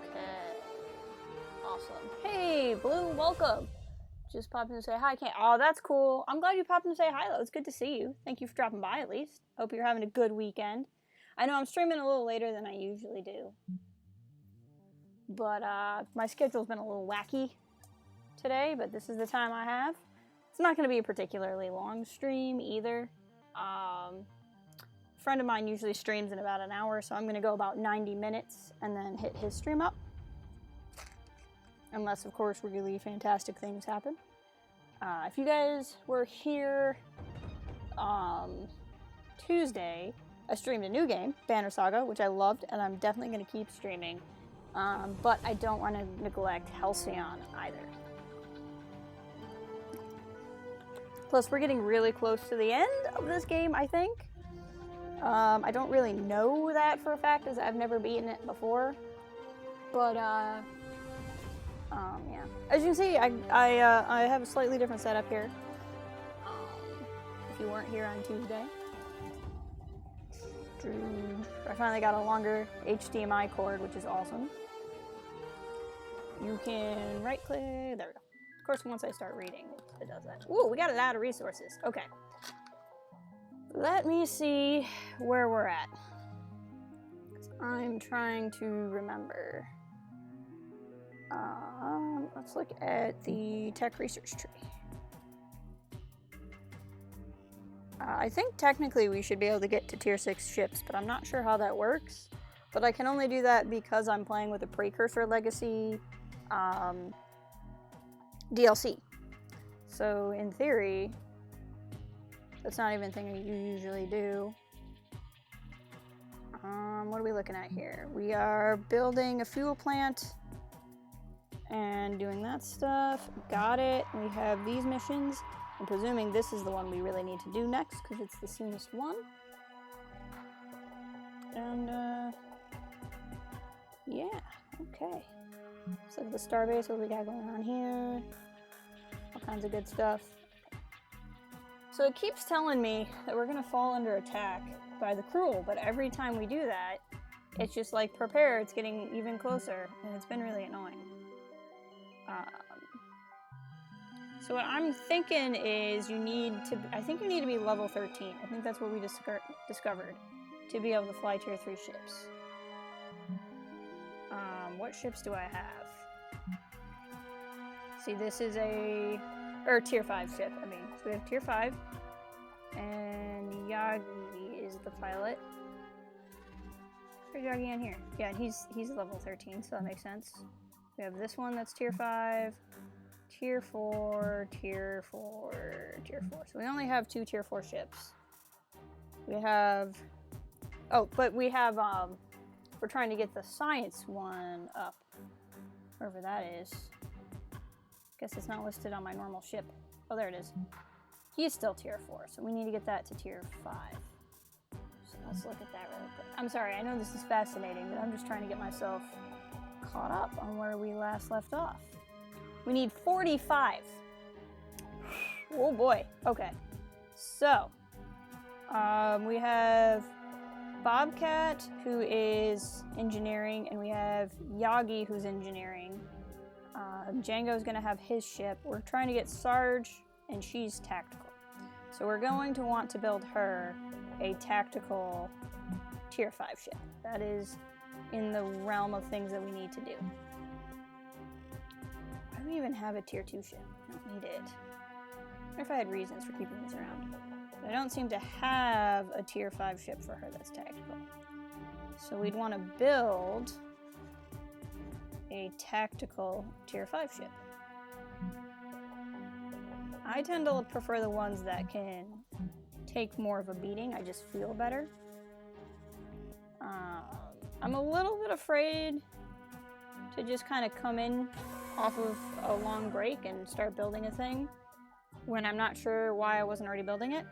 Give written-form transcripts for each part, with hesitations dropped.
Okay. Awesome. Hey, Blue, welcome. Just popped in to say hi. Can't. Oh, that's cool. I'm glad you popped in to say hi, though. It's good to see you. Thank you for dropping by, at least. Hope you're having a good weekend. I know I'm streaming a little later than I usually do. But, my schedule's been a little wacky today, but this is the time I have. It's not going to be a particularly long stream, either. A friend of mine usually streams in about an hour, so I'm going to go about 90 minutes and then hit his stream up. Unless, of course, really fantastic things happen. If you guys were here Tuesday, I streamed a new game, Banner Saga, which I loved, and I'm definitely going to keep streaming. But I don't want to neglect Halcyon either. Plus, we're getting really close to the end of this game, I think. I don't really know that for a fact, as I've never beaten it before. But, yeah. As you can see, I have a slightly different setup here. If you weren't here on Tuesday. I finally got a longer HDMI cord, which is awesome. You can right-click, there we go. Of course, once I start reading, it does that. Ooh, we got a lot of resources. Okay. Let me see where we're at. I'm trying to remember. Let's look at the tech research tree. I think technically we should be able to get to tier 6 ships, but I'm not sure how that works. But I can only do that because I'm playing with a Precursor Legacy DLC. So in theory, that's not even a thing you usually do. What are we looking at here? We are building a fuel plant and doing that stuff. Got it. We have these missions. I'm presuming this is the one we really need to do next because it's the soonest one. And, yeah, okay. So the starbase, what we got going on here? All kinds of good stuff. So it keeps telling me that we're gonna fall under attack by the Cruel, but every time we do that, it's just like, prepare, it's getting even closer, and it's been really annoying. So what I'm thinking is I think you need to be level 13. I think that's what we discovered to be able to fly tier 3 ships. What ships do I have? See, this is tier 5 ship, I mean. So we have tier 5, and Yagi is the pilot. Where's Yagi in here? Yeah, he's level 13, so that makes sense. We have this one that's tier 5, tier 4, tier 4, tier 4. So we only have 2 tier 4 ships. We have... Oh, but we have, we're trying to get the science one up. Wherever that is. Guess it's not listed on my normal ship. Oh, there it is. He's still tier 4, so we need to get that to tier 5. So let's look at that really quick. I'm sorry, I know this is fascinating, but I'm just trying to get myself caught up on where we last left off. We need 45. Oh boy. Okay. So, we have Bobcat, who is engineering, and we have Yagi, who's engineering. Django's gonna have his ship. We're trying to get Sarge, and she's tactical. So we're going to want to build her a tactical tier 5 ship. That is in the realm of things that we need to do. I don't even have a tier 2 ship. I don't need it. I wonder if I had reasons for keeping these around. But I don't seem to have a tier 5 ship for her that's tactical. So we'd want to build a tactical tier 5 ship. I tend to prefer the ones that can take more of a beating. I just feel better. I'm a little bit afraid to just kind of come in off of a long break and start building a thing when I'm not sure why I wasn't already building it.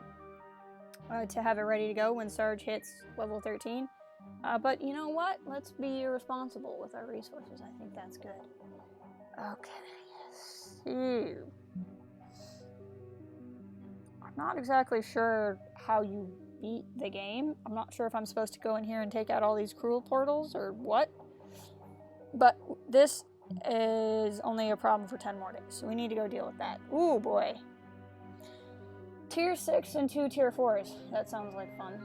To have it ready to go when Sarge hits level 13. But you know what? Let's be irresponsible with our resources. I think that's good. Okay. So, I'm not exactly sure how you beat the game. I'm not sure if I'm supposed to go in here and take out all these cruel portals or what. But this is only a problem for 10 more days, so we need to go deal with that. Ooh, boy. Tier 6 and 2 tier 4s. That sounds like fun.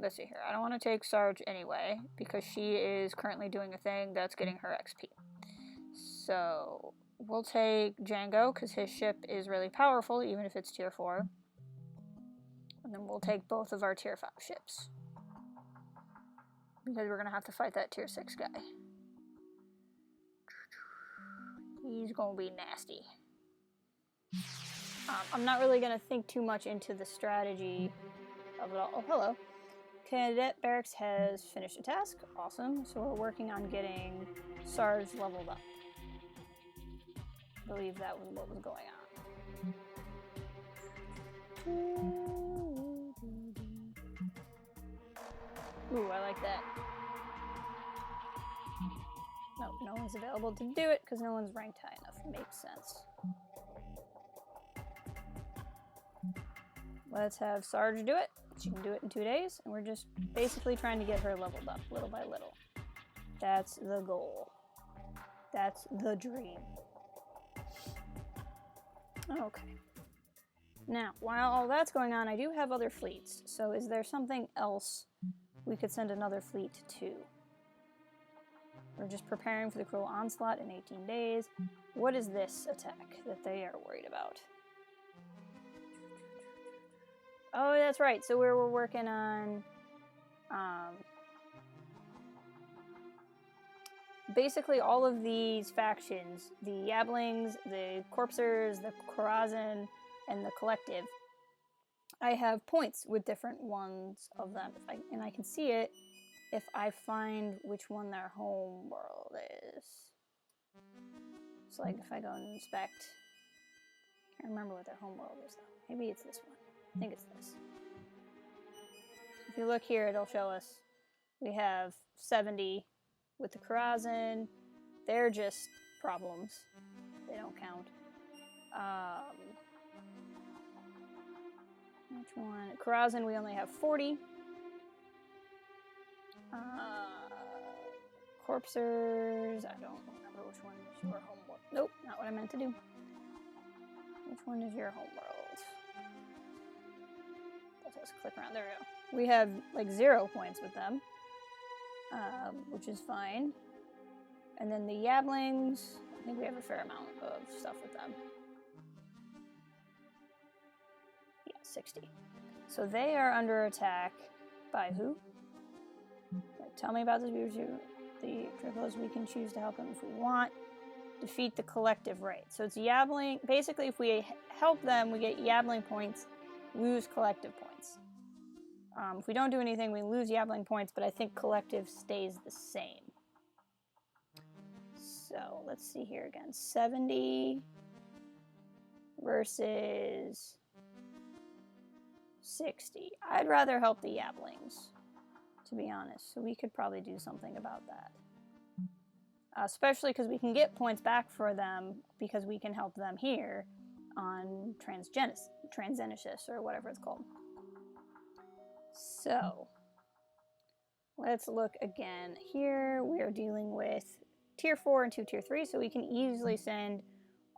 Let's see here. I don't want to take Sarge anyway, because she is currently doing a thing that's getting her XP. So, we'll take Django, because his ship is really powerful, even if it's tier 4. And then we'll take both of our tier 5 ships. Because we're going to have to fight that tier 6 guy. He's going to be nasty. I'm not really going to think too much into the strategy of it all. Oh, hello. Cadet Barracks has finished a task. Awesome. So we're working on getting Sarge leveled up. I believe that was what was going on. Ooh, I like that. Nope, no one's available to do it because no one's ranked high enough. Makes sense. Let's have Sarge do it. She can do it in 2 days, and we're just basically trying to get her leveled up little by little. That's the goal. That's the dream. Okay. Now, while all that's going on, I do have other fleets. So is there something else we could send another fleet to? We're just preparing for the cruel onslaught in 18 days. What is this attack that they are worried about? Oh, that's right. So we're working on basically all of these factions, the Yablings, the Corpsers, the Corazon, and the Collective. I have points with different ones of them, and I can see it if I find which one their home world is. So like if I go and inspect, I can't remember what their home world is though. Maybe it's this one. I think it's this. If you look here, it'll show us we have 70 with the Corazon. They're just problems. They don't count. Which one? Corazon, we only have 40. Corpsers, I don't remember which one is your home world. Nope, not what I meant to do. Which one is your home world? Let's just click around. There we go. We have like 0 points with them, which is fine. And then the Yablings, I think we have a fair amount of stuff with them. Yeah, 60. So they are under attack by who? Tell me about this. The triples we can choose to help them if we want. Defeat the collective right. So it's Yabling. Basically, if we help them, we get Yabling points, lose collective points. If we don't do anything, we lose Yabling points, but I think collective stays the same. So let's see here again. 70 versus 60. I'd rather help the Yablings, to be honest. So we could probably do something about that. Especially because we can get points back for them because we can help them here on Transgenesis, or whatever it's called. So, let's look again. Here we are dealing with tier 4 and 2 tier 3, so we can easily send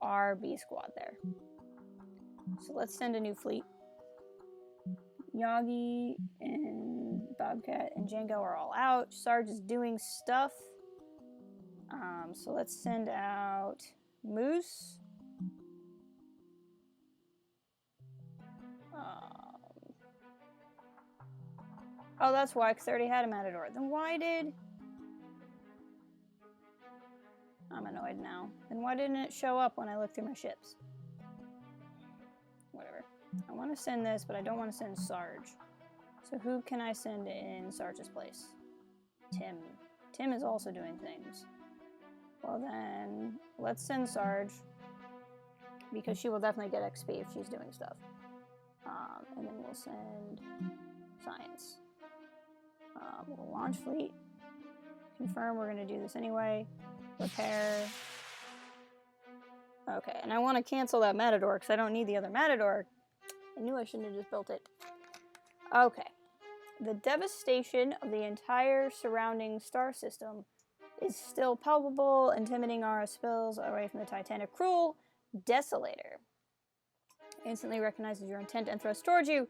our B squad there. So let's send a new fleet. Yagi and Bobcat and Django are all out. Sarge is doing stuff. So let's send out Moose. Oh, that's why, because I already had a Matador. Then why did... I'm annoyed now. Then why didn't it show up when I looked through my ships? Whatever. I want to send this, but I don't want to send Sarge. So who can I send in Sarge's place? Tim. Tim is also doing things. Well then, let's send Sarge, because she will definitely get XP if she's doing stuff. And then we'll send Science. We'll launch fleet. Confirm we're going to do this anyway. Repair. Okay, and I want to cancel that Matador because I don't need the other Matador. I knew I shouldn't have just built it. Okay. The devastation of the entire surrounding star system is still palpable, intimidating our spills away from the Titanic. Cruel Desolator instantly recognizes your intent and thrusts towards you.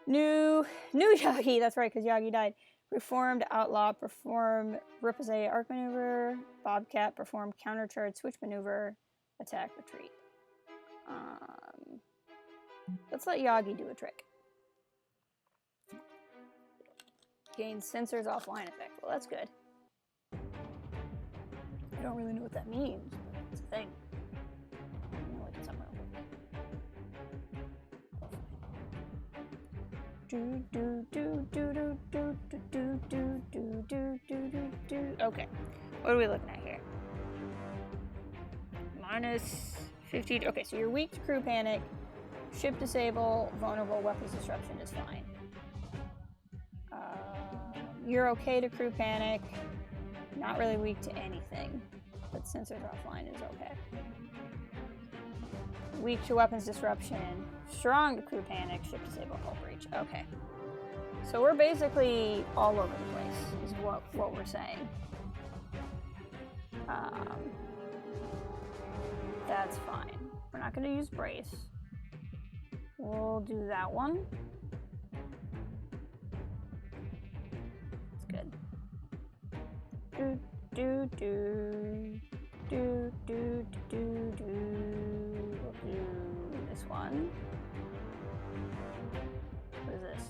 New Yagi, that's right, because Yagi died. Reformed Outlaw, perform Riposte arc maneuver. Bobcat, perform countercharge switch maneuver. Attack, retreat. Let's let Yagi do a trick. Gain sensors offline effect. Well, that's good. I don't really know what that means, but it's a thing. I'm gonna look at something real quick. Okay, what are we looking at here? Minus 50. Okay, so you're weak to crew panic, ship disable, vulnerable, weapons disruption is fine. You're okay to crew panic, not really weak to anything, but sensors offline is okay. Weak to weapons disruption, strong to crew panic, ship disable, hull breach. Okay. So we're basically all over the place, is what we're saying. That's fine. We're not going to use brace. We'll do that one. That's good. We'll do this one. What is this?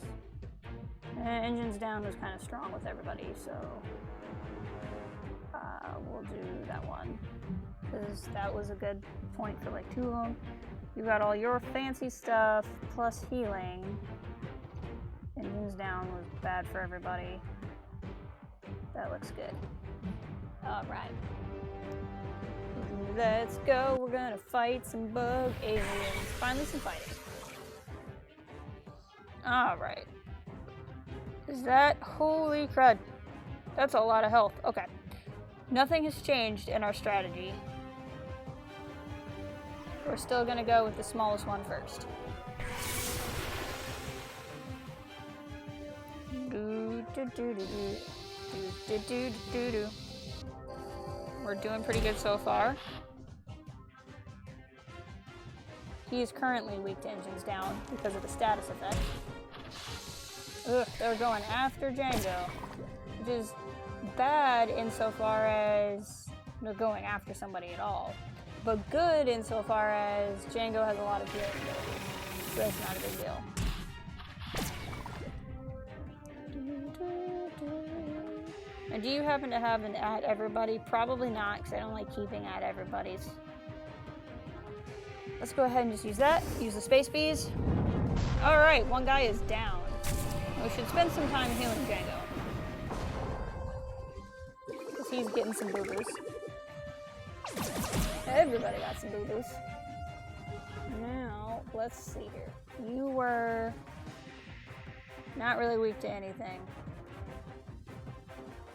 Engines down was kind of strong with everybody, so we'll do that one. Because that was a good point for like 2 of them. You got all your fancy stuff plus healing. Engines down was bad for everybody. That looks good. Alright. Let's go. We're gonna fight some bug aliens. Finally some fighting. Alright. Is that... Holy crud. That's a lot of health. Okay. Nothing has changed in our strategy. We're still gonna go with the smallest one first. We're doing pretty good so far. He is currently weak to engines down because of the status effect. Ugh, they're going after Django, which is bad insofar as they're going after somebody at all, but good insofar as Django has a lot of healing abilities, so that's not a big deal. And do you happen to have an add everybody? Probably not, because I don't like keeping add everybody's. Let's go ahead and just use that. Use the space bees. Alright, one guy is down. We should spend some time healing Django. Because he's getting some boo-boos. Everybody got some boo-boos. Now, let's see here. You were not really weak to anything.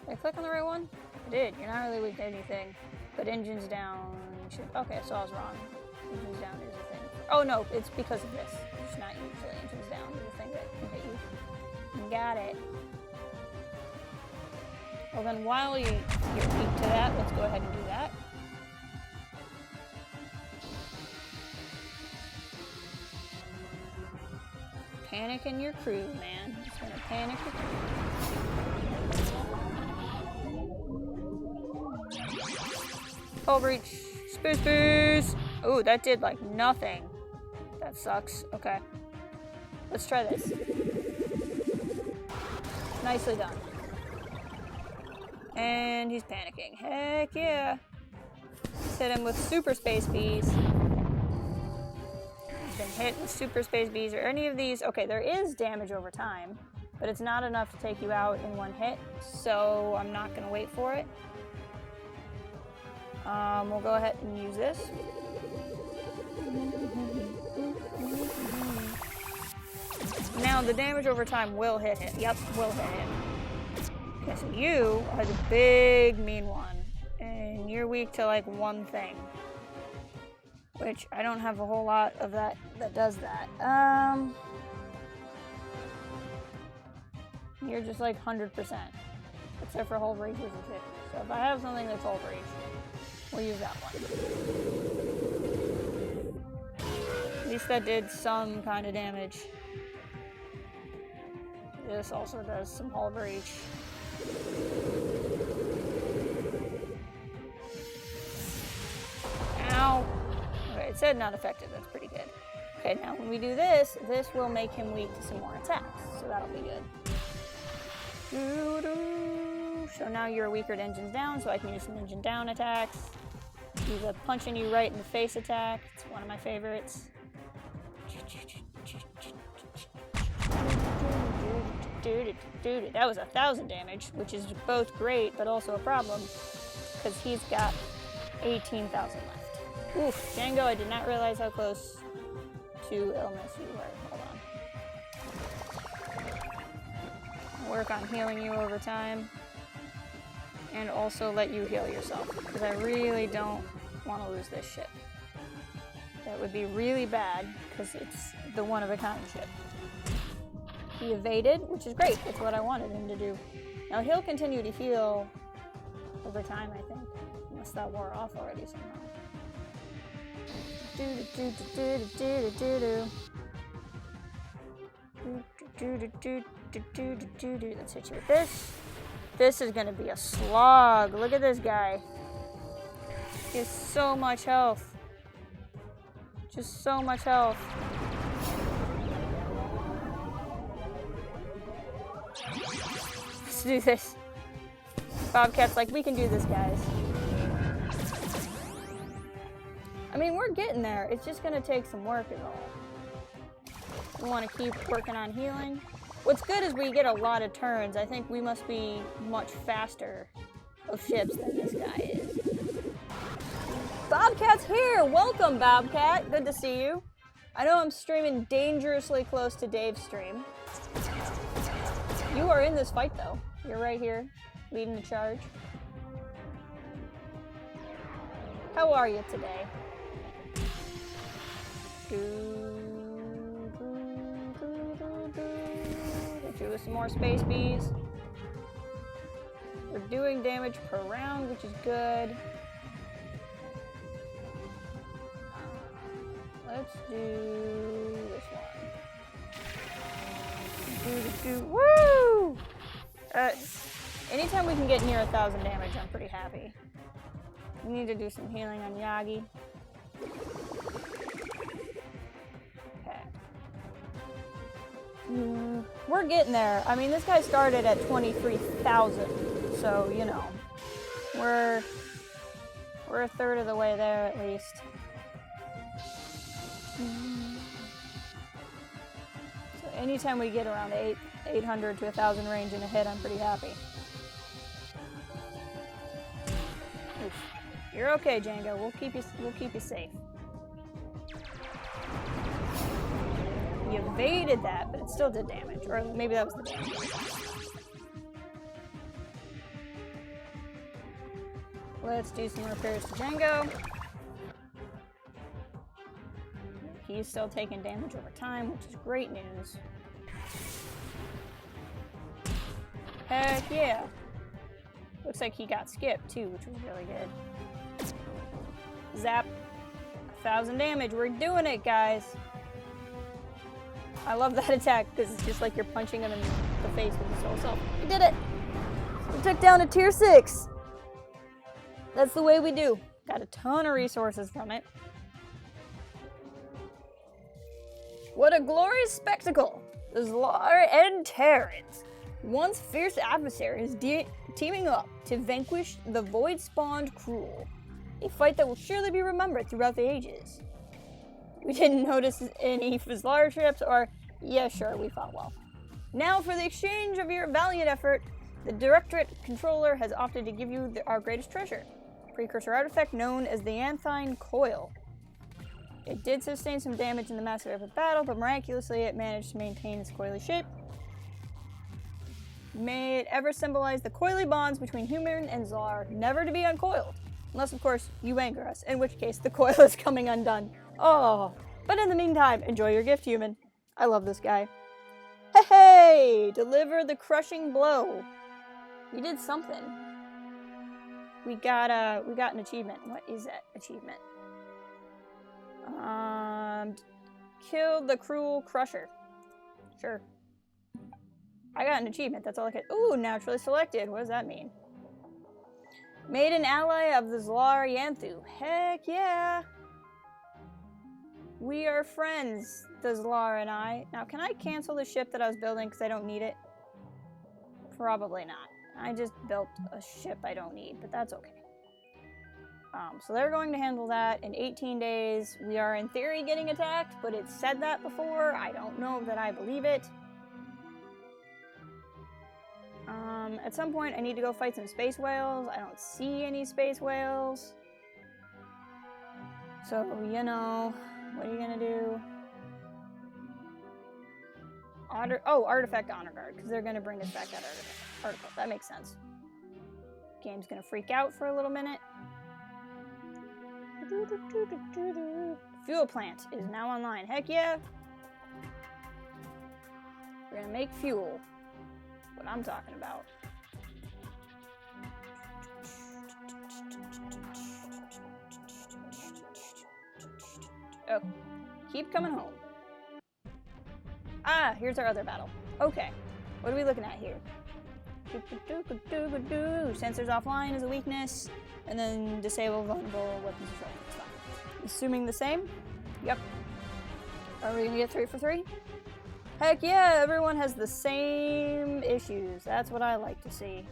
Did I click on the right one? I did. You're not really weak to anything. But engines down should... Okay, so I was wrong. Engines down is a thing. Oh no, it's because of this. It's not usually engines down is a thing that can hit you. Got it. Well then, while you're weak to that, let's go ahead and do that. Panic in your crew, man. Just gonna panic your crew. Hull breach. Space boost. Ooh, that did like nothing. That sucks. Okay. Let's try this. Nicely done. And he's panicking. Heck yeah. Let's hit him with super space bees. He's been hit with super space bees or any of these. Okay, there is damage over time, but it's not enough to take you out in one hit, so I'm not going to wait for it. We'll go ahead and use this. Now, the damage over time will hit him. Yep, will hit him. Okay, so you are the big, mean one. And you're weak to, like, one thing. Which, I don't have a whole lot of that does that. You're just like 100%. Except for whole rages and shit. So if I have something that's all rage, we'll use that one. At least that did some kind of damage. This also does some hull breach. Ow! Okay, it said not effective. That's pretty good. Okay, now when we do this, this will make him weak to some more attacks. So that'll be good. So now you're weaker to engines down, so I can use some engine down attacks. Use a punching you right in the face attack. It's one of my favorites. That was 1,000 damage, which is both great, but also a problem, because he's got 18,000 left. Oof, Django, I did not realize how close to illness you were. Hold on. I'll work on healing you over time, and also let you heal yourself, because I really don't want to lose this ship. That would be really bad, because it's the one-of-a-kind ship. He evaded, which is great. That's what I wanted him to do. Now he'll continue to heal over time, I think. Unless that wore off already somehow. Let's hit you with this. This is gonna be a slog. Look at this guy. He has so much health. Just so much health. Let's do this. Bobcat's like, we can do this, guys. I mean, we're getting there. It's just gonna take some work is all. We want to keep working on healing. What's good is we get a lot of turns. I think we must be much faster of ships than this guy is. Bobcat's here! Welcome, Bobcat! Good to see you. I know I'm streaming dangerously close to Dave's stream. You are in this fight, though. You're right here, leading the charge. How are you today? Hit you with some more space bees. We're doing damage per round, which is good. Let's do this one. Woo! Anytime we can get near 1,000 damage, I'm pretty happy. We need to do some healing on Yagi. Okay. We're getting there. I mean, this guy started at 23,000, so, you know, we're a third of the way there at least. So anytime we get around 800 to 1,000 range in a hit, I'm pretty happy. Oof. You're okay, Django. We'll keep you safe. You evaded that, but it still did damage. Or maybe that was the damage. Let's do some repairs to Django. He's still taking damage over time, which is great news. Heck yeah. Looks like he got skipped too, which was really good. Zap. 1,000 damage. We're doing it, guys. I love that attack because it's just like you're punching him in the face with his whole self. We did it! We took down a tier 6. That's the way we do. Got a ton of resources from it. What a glorious spectacle! The Zlar and Terrans, once fierce adversaries, teaming up to vanquish the void-spawned Cruel. A fight that will surely be remembered throughout the ages. We didn't notice any Zlar ships, or, yeah, sure, we fought well. Now, for the exchange of your valiant effort, the Directorate Controller has opted to give you our greatest treasure, a precursor artifact known as the Anthine Coil. It did sustain some damage in the massive epic battle, but miraculously it managed to maintain its coily shape. May it ever symbolize the coily bonds between human and Zlar, never to be uncoiled. Unless, of course, you anger us, in which case the coil is coming undone. Oh, but in the meantime, enjoy your gift, human. I love this guy. Hey! Yay! Deliver the crushing blow. We did something. We got an achievement. What is that achievement? Killed the cruel crusher. Sure. I got an achievement. That's all I could. Ooh, naturally selected. What does that mean? Made an ally of the Zlar Yanthu. Heck yeah! We are friends, the Zlar and I. Now, can I cancel the ship that I was building because I don't need it? Probably not. I just built a ship I don't need, but that's okay. So they're going to handle that in 18 days. We are in theory getting attacked, but it said that before. I don't know that I believe it. At some point, I need to go fight some space whales. I don't see any space whales. So, you know, what are you gonna do? Artifact Honor Guard, because they're gonna bring us back that article. That makes sense. Game's gonna freak out for a little minute. Fuel plant is now online. Heck yeah! We're gonna make fuel. What I'm talking about. Oh, keep coming home. Ah, here's our other battle. Okay, what are we looking at here? Sensors offline is a weakness, and then disable vulnerable weapons control. Assuming the same? Yep. Are we gonna get 3 for 3? Heck yeah, everyone has the same issues. That's what I like to see.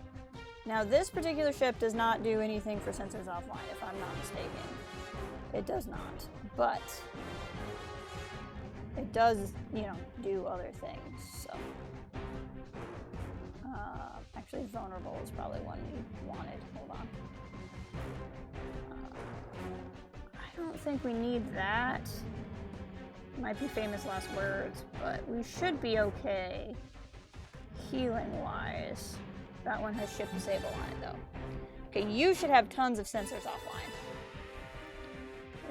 Now, this particular ship does not do anything for sensors offline, if I'm not mistaken. It does not, but it does, you know, do other things, so. Actually, vulnerable is probably one we wanted. Hold on. I don't think we need that. Might be famous last words, but we should be okay healing-wise. That one has ship disable on it, though. Okay, you should have tons of sensors offline.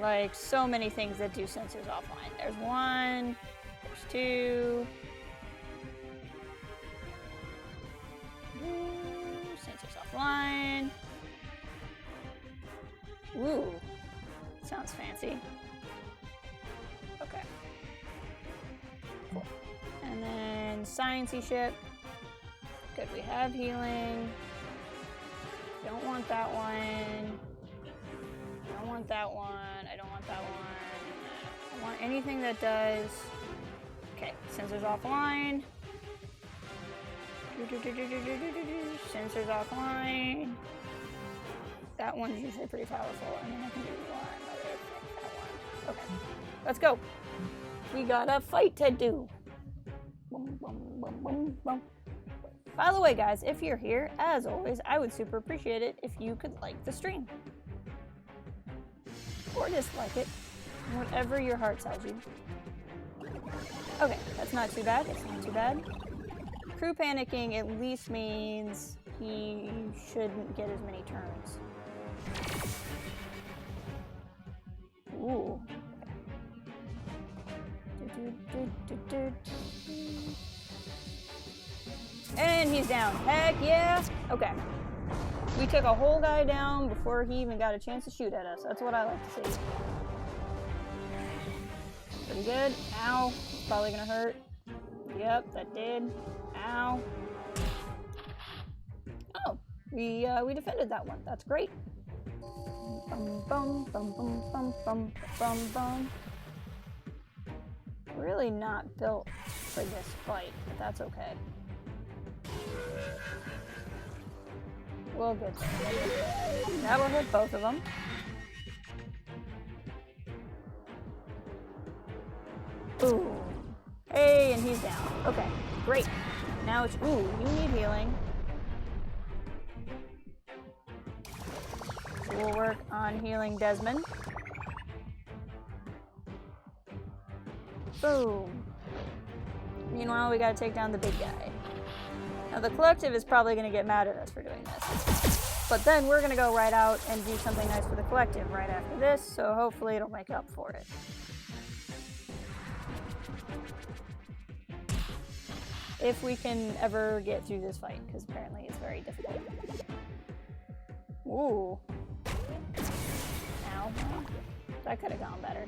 Like, so many things that do sensors offline. There's 1, there's 2. Sensors offline. Ooh, sounds fancy. Okay. Cool. And then sciencey ship. Good, we have healing. Don't want that one. Don't want that one. I don't want that one. I want anything that does. Okay, sensors offline. Sensors offline. That one's usually pretty powerful. I mean, I can do that one. Okay, let's go. We got a fight to do. Boom, boom, boom, boom, boom. By the way, guys, if you're here, as always, I would super appreciate it if you could like the stream. Or dislike it. Whatever your heart tells you. Okay, that's not too bad. It's not too bad. Crew panicking at least means he shouldn't get as many turns. Ooh. And he's down. Heck yeah! Okay. We took a whole guy down before he even got a chance to shoot at us. That's what I like to see. Pretty good. Ow. It's probably gonna hurt. Yep, that did. Ow. Oh, we defended that one. That's great. Bum, bum, bum, bum, bum, bum, bum, bum. Really not built for this fight, but that's okay. We'll get there. That'll hit both of them. Ooh. Hey, and he's down. Okay, great. Now it's, ooh, you need healing. So we'll work on healing Desmond. Boom. Meanwhile, we gotta take down the big guy. Now the collective is probably gonna get mad at us for doing this. But then we're gonna go right out and do something nice for the collective right after this, so hopefully it'll make up for it. if we can ever get through this fight, because apparently it's very difficult. Ooh. Ow. That could have gone better.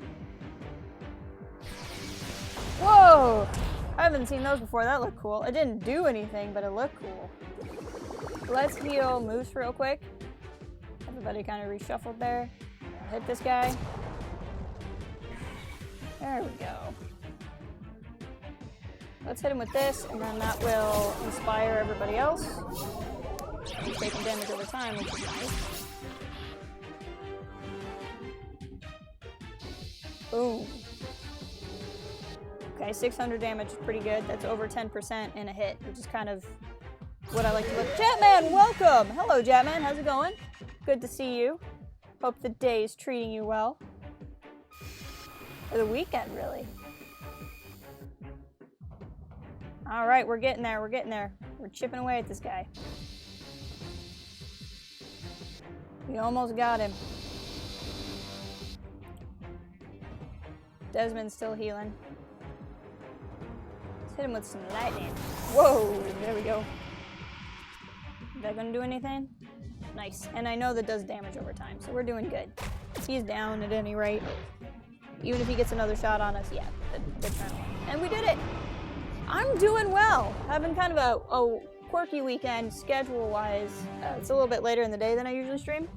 Whoa! I haven't seen those before. That looked cool. It didn't do anything, but it looked cool. Let's heal moves real quick. Everybody kind of reshuffled there. Hit this guy. There we go. Let's hit him with this, and then that will inspire everybody else. He's taking damage over time, which is nice. Boom. Okay, 600 damage is pretty good. That's over 10% in a hit, which is kind of what I like to look. Jetman, welcome! Hello, Jetman. How's it going? Good to see you. Hope the day's treating you well. Or the weekend, really. All right, we're getting there. We're getting there. We're chipping away at this guy. We almost got him. Desmond's still healing. Let's hit him with some lightning. Whoa, there we go. Is that gonna do anything? Nice. And I know that does damage over time, so we're doing good. He's down at any rate. Even if he gets another shot on us, yeah, good turn. And we did it! I'm doing well. Having kind of a quirky weekend schedule-wise. It's a little bit later in the day than I usually stream.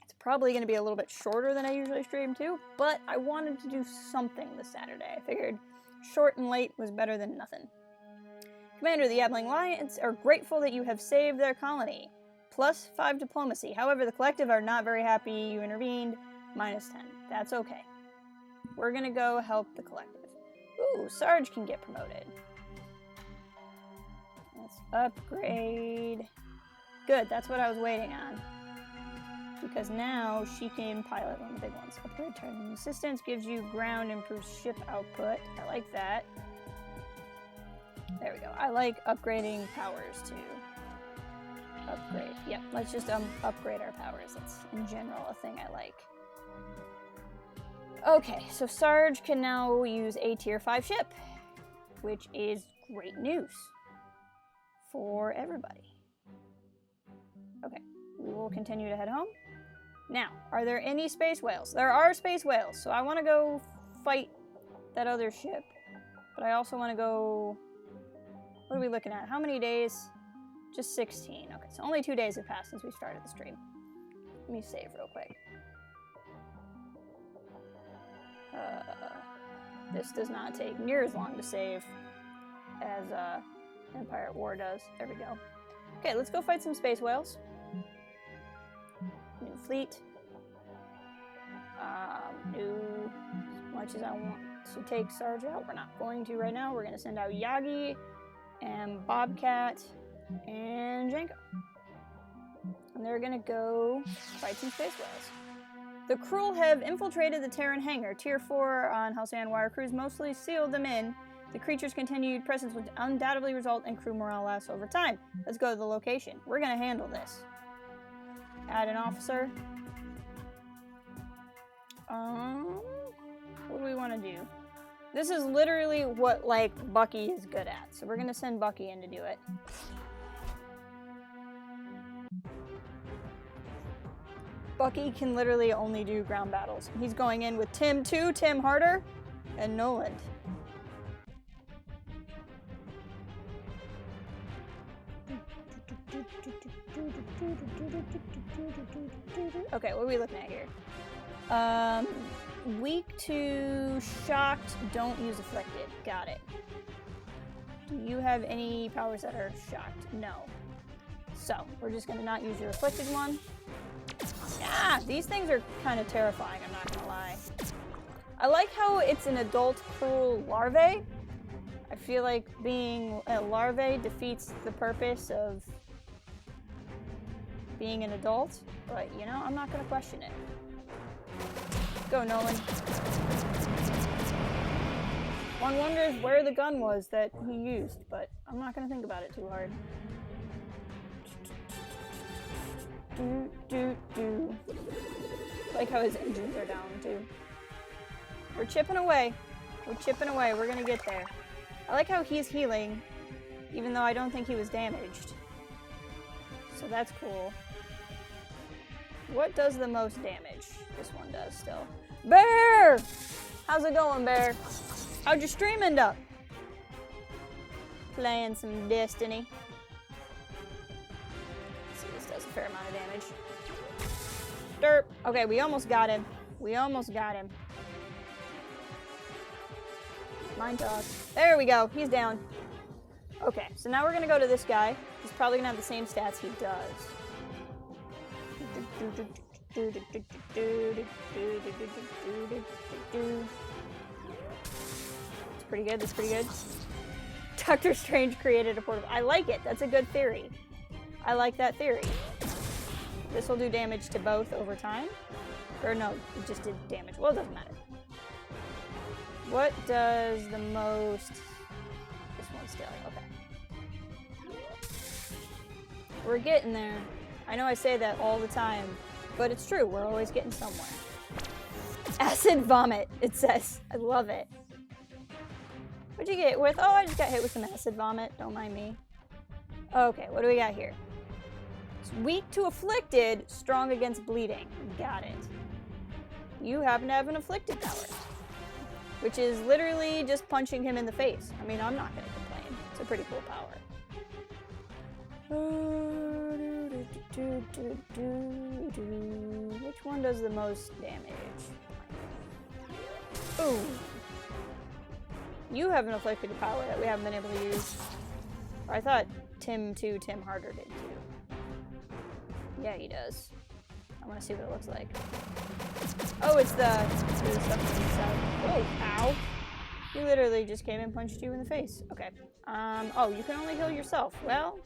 It's probably going to be a little bit shorter than I usually stream too, but I wanted to do something this Saturday. I figured short and late was better than nothing. Commander of the Yabbling Alliance are grateful that you have saved their colony. Plus 5 diplomacy. However, the collective are not very happy you intervened. Minus 10. That's okay. We're gonna go help the collective. Ooh, Sarge can get promoted. Let's upgrade. Good, that's what I was waiting on. Because now she can pilot one of the big ones. Upgrade turn assistance gives you ground, improves ship output. I like that. There we go. I like upgrading powers too. Upgrade. Yep, let's just upgrade our powers. That's in general a thing I like. Okay, so Sarge can now use a tier 5 ship, which is great news for everybody. Okay, we will continue to head home. Now, are there any space whales? There are space whales, so I want to go fight that other ship, but I also want to go... What are we looking at? How many days? Just 16. Okay, so only 2 days have passed since we started the stream. Let me save real quick. This does not take near as long to save as Empire at War does. There we go. Okay, let's go fight some space whales. New fleet. New... As much as I want to take Sarge out, we're not going to right now. We're going to send out Yagi and Bobcat and Janko. And they're going to go fight some space whales. The Cruel have infiltrated the Terran hangar. Tier 4 on Halcyon wire crews mostly sealed them in. The creature's continued presence would undoubtedly result in crew morale loss over time. Let's go to the location. We're going to handle this. Add an officer. What do we want to do? This is literally what, like, Bucky is good at. So we're going to send Bucky in to do it. Bucky can literally only do ground battles. He's going in with Tim too, Tim Harder, and Noland. Okay, what are we looking at here? Weak to shocked, don't use afflicted. Got it. Do you have any powers that are shocked? No. So, we're just gonna not use your afflicted one. Ah, these things are kind of terrifying, I'm not gonna lie. I like how it's an adult cruel larvae. I feel like being a larvae defeats the purpose of being an adult, but you know, I'm not gonna question it. Go, Nolan. One wonders where the gun was that he used, but I'm not gonna think about it too hard. Do. Like how his engines are down too. We're chipping away. We're chipping away. We're gonna get there. I like how he's healing, even though I don't think he was damaged. So that's cool. What does the most damage? This one does still. Bear! How's it going, Bear? How'd your stream end up? Playing some Destiny. Let's see, this does a fair amount of damage. Derp. Okay, we almost got him. We almost got him. Mind toss. There we go. He's down. Okay, so now we're gonna go to this guy. He's probably gonna have the same stats he does. It's pretty good. That's pretty good. Doctor Strange created a portable. I like it. That's a good theory. I like that theory. This will do damage to both over time. Or no, it just did damage. Well, it doesn't matter. What does the most... This one still. Okay. We're getting there. I know I say that all the time, but it's true. We're always getting somewhere. Acid vomit, it says. I love it. What'd you get with? Oh, I just got hit with some acid vomit. Don't mind me. Okay, what do we got here? It's weak to afflicted, strong against bleeding. Got it. You happen to have an afflicted power, which is literally just punching him in the face. I mean, I'm not gonna complain. It's a pretty cool power. Which one does the most damage? Ooh. You have an afflicted power that we haven't been able to use. Or I thought Tim Harder did too. Yeah, he does. I want to see what it looks like. Oh, it's the stuff inside. Oh, ow. He literally just came and punched you in the face. Okay. Oh, you can only heal yourself. Well,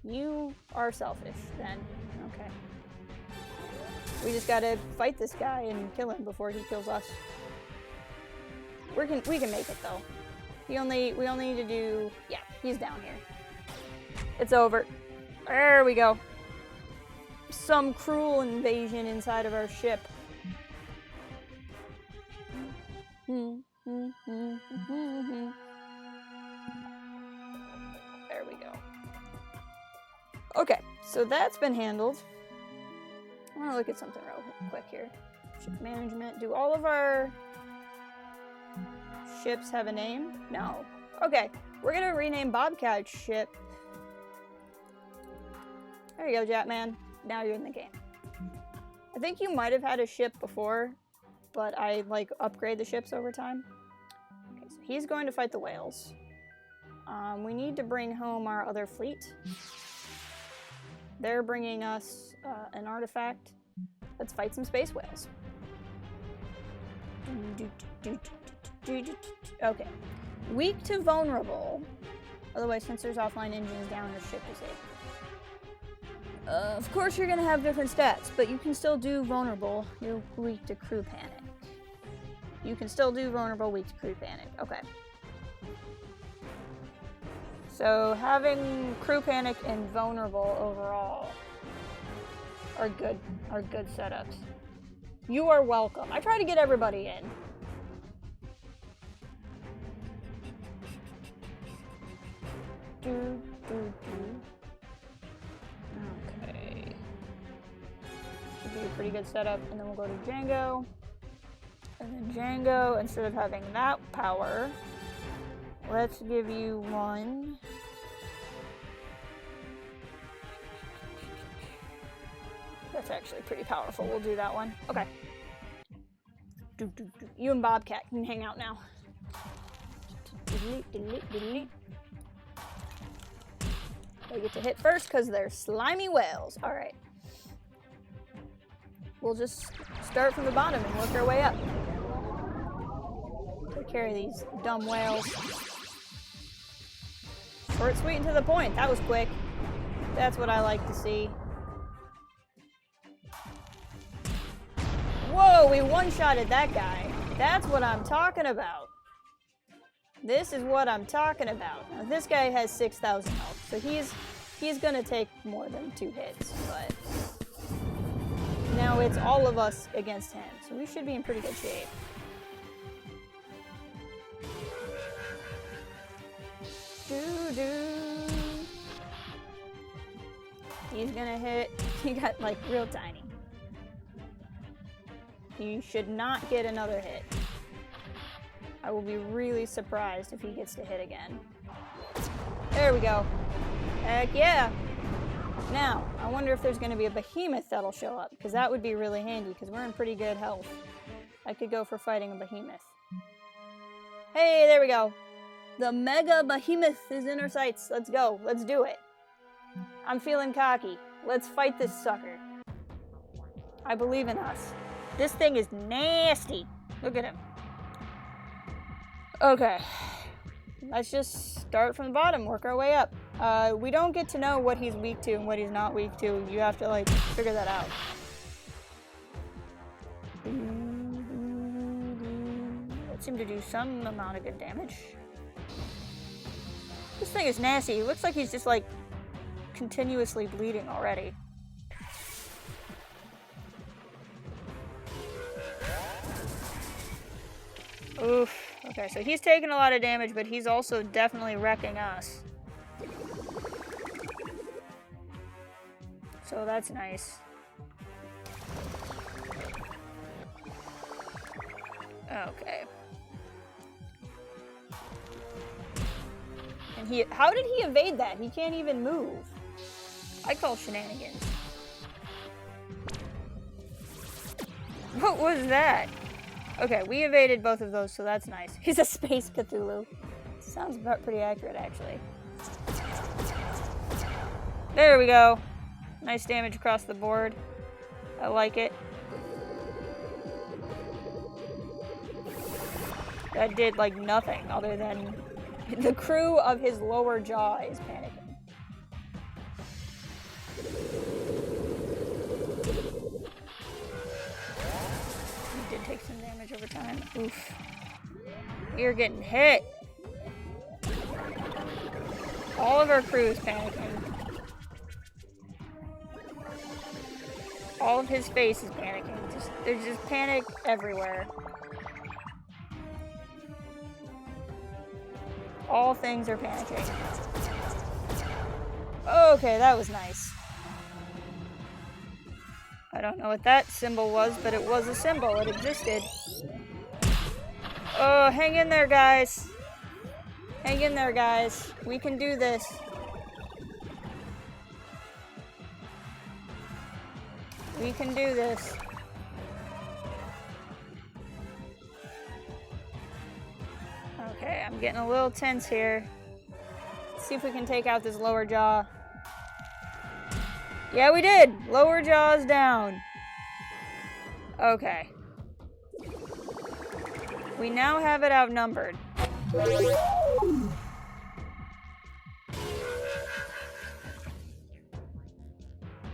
you are selfish then. Okay. We just gotta fight this guy and kill him before he kills us. We can make it though. We only need to do, yeah, he's down here. It's over. There we go. Some cruel invasion inside of our ship. There we go. Okay, so that's been handled. I want to look at something real quick here. Ship management. Do all of our ships have a name? No. Okay, we're gonna rename Bobcat's ship. There you go, Japman. Now you're in the game. I think you might have had a ship before, but I like upgrade the ships over time. Okay, so he's going to fight the whales. We need to bring home our other fleet. They're bringing us an artifact. Let's fight some space whales. Okay. Weak to vulnerable. Otherwise, sensors offline, engines down, or ship disabled. Of course you're gonna have different stats, but you can still do vulnerable. You're weak to crew panic. You can still do vulnerable, weak to crew panic. Okay. So having crew panic and vulnerable overall are good setups. You are welcome. I try to get everybody in. Okay. Should be a pretty good setup, and then we'll go to Django. And then Django, instead of having that power, let's give you one. That's actually pretty powerful. We'll do that one. Okay. You and Bobcat can hang out now. They get to hit first because they're slimy whales. All right. We'll just start from the bottom and work our way up. Take care of these dumb whales. Short, sweet, and to the point. That was quick. That's what I like to see. Whoa, we one-shotted that guy. That's what I'm talking about. This is what I'm talking about. Now, this guy has 6,000 health, so he's gonna take more than 2 hits, but now it's all of us against him, so we should be in pretty good shape. He's gonna hit. He got like real tiny. He should not get another hit. I will be really surprised if he gets to hit again. There we go. Heck yeah! Now, I wonder if there's gonna be a behemoth that'll show up, because that would be really handy, because we're in pretty good health. I could go for fighting a behemoth. Hey, there we go. The mega behemoth is in our sights. Let's go. Let's do it. I'm feeling cocky. Let's fight this sucker. I believe in us. This thing is nasty. Look at him. Okay. Let's just start from the bottom, work our way up. We don't get to know what he's weak to and what he's not weak to. You have to, like, figure that out. That seemed to do some amount of good damage. This thing is nasty. It looks like he's just, like, continuously bleeding already. Oof. Okay, so he's taking a lot of damage, but he's also definitely wrecking us. So that's nice. Okay. And how did he evade that? He can't even move. I call shenanigans. What was that? Okay, we evaded both of those, so that's nice. He's a space Cthulhu. Sounds pretty accurate, actually. There we go. Nice damage across the board. I like it. That did, like, nothing other than the crew of his lower jaw is panicking. He did take some damage over time. Oof. We are getting hit. All of our crew is panicking. All of his face is panicking. There's just panic everywhere. All things are panicking. Okay, that was nice. I don't know what that symbol was, but it was a symbol. It existed. Oh, hang in there, guys. Hang in there, guys. We can do this. We can do this. Okay, I'm getting a little tense here. Let's see if we can take out this lower jaw. Yeah, we did! Lower jaw's down. Okay. We now have it outnumbered.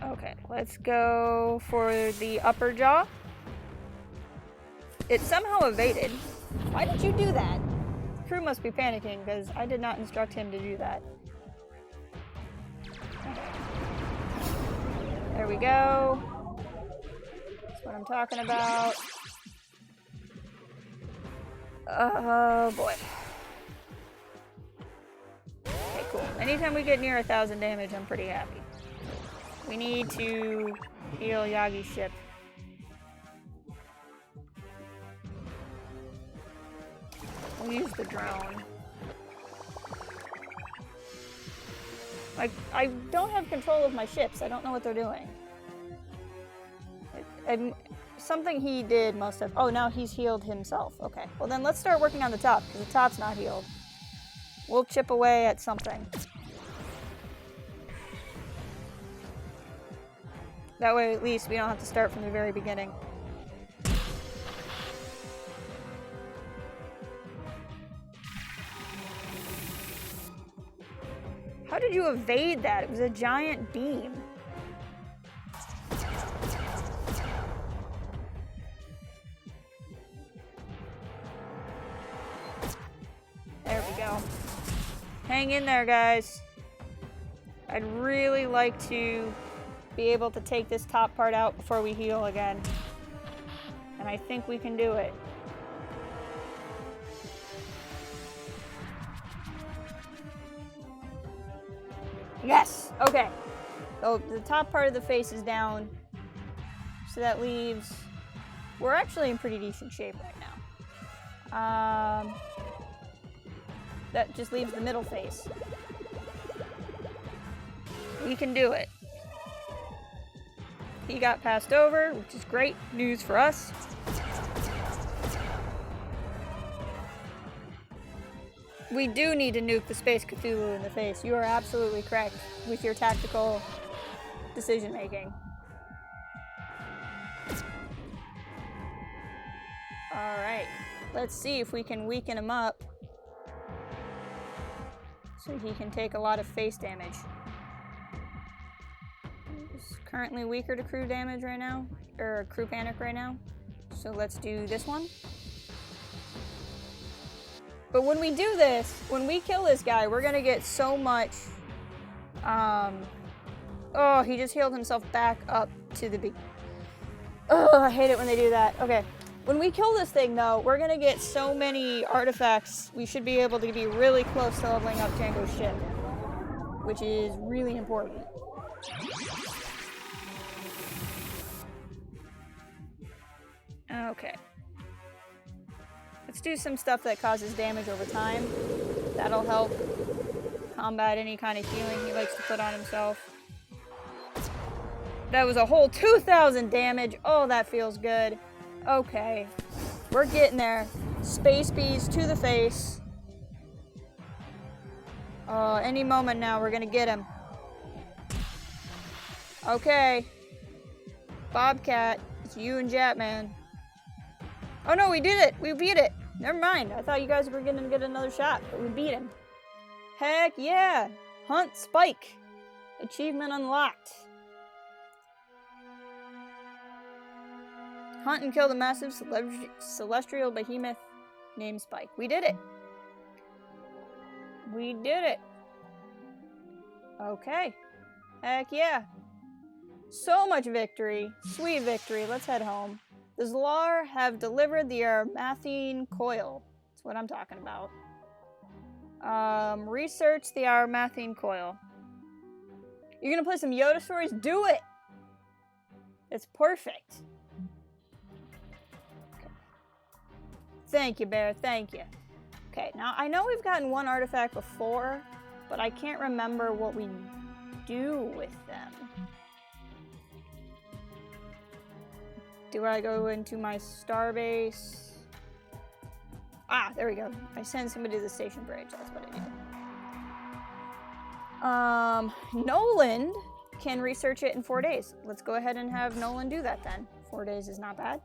Okay, let's go for the upper jaw. It somehow evaded. Why did you do that? The crew must be panicking because I did not instruct him to do that. There we go. That's what I'm talking about. Oh boy. Okay, cool. Anytime we get near 1,000 damage, I'm pretty happy. We need to heal Yagi's ship. We'll use the drone. Like, I don't have control of my ships. I don't know what they're doing. Something he did must have... Oh, now he's healed himself. Okay. Well, then let's start working on the top, because the top's not healed. We'll chip away at something. That way, at least, we don't have to start from the very beginning. How did you evade that? It was a giant beam. There we go. Hang in there, guys. I'd really like to be able to take this top part out before we heal again. And I think we can do it. Yes! Okay. So the top part of the face is down. So that leaves... We're actually in pretty decent shape right now. That just leaves the middle face. We can do it. He got passed over, which is great news for us. We do need to nuke the Space Cthulhu in the face. You are absolutely correct with your tactical decision making. Alright, let's see if we can weaken him up so he can take a lot of face damage. He's currently weaker to crew damage right now, or crew panic right now. So let's do this one. But when we do this, when we kill this guy, we're gonna get so much, oh, he just healed himself back up to the beat. Oh, I hate it when they do that. Okay. When we kill this thing, though, we're gonna get so many artifacts, we should be able to be really close to leveling up Django's ship, which is really important. Okay. Let's do some stuff that causes damage over time. That'll help combat any kind of healing he likes to put on himself. That was a whole 2,000 damage. Oh, that feels good. Okay, we're getting there. Space bees to the face. Any moment now, we're gonna get him. Okay. Bobcat, it's you and Japman. Oh no, we did it! We beat it! Never mind, I thought you guys were gonna get another shot, but we beat him. Heck yeah! Hunt Spike! Achievement unlocked. Hunt and kill the massive celestial behemoth named Spike. We did it! We did it! Okay. Heck yeah. So much victory. Sweet victory. Let's head home. The Zlar have delivered the Armathine coil. That's what I'm talking about. Research the Armathine coil. You're gonna play some Yoda stories? Do it! It's perfect. Okay. Thank you, Bear. Thank you. Okay, now I know we've gotten one artifact before, but I can't remember what we do with them. Do I go into my starbase? Ah, there we go. I send somebody to the station bridge. That's what I do. Nolan can research it in 4 days. Let's go ahead and have Nolan do that then. 4 days is not bad.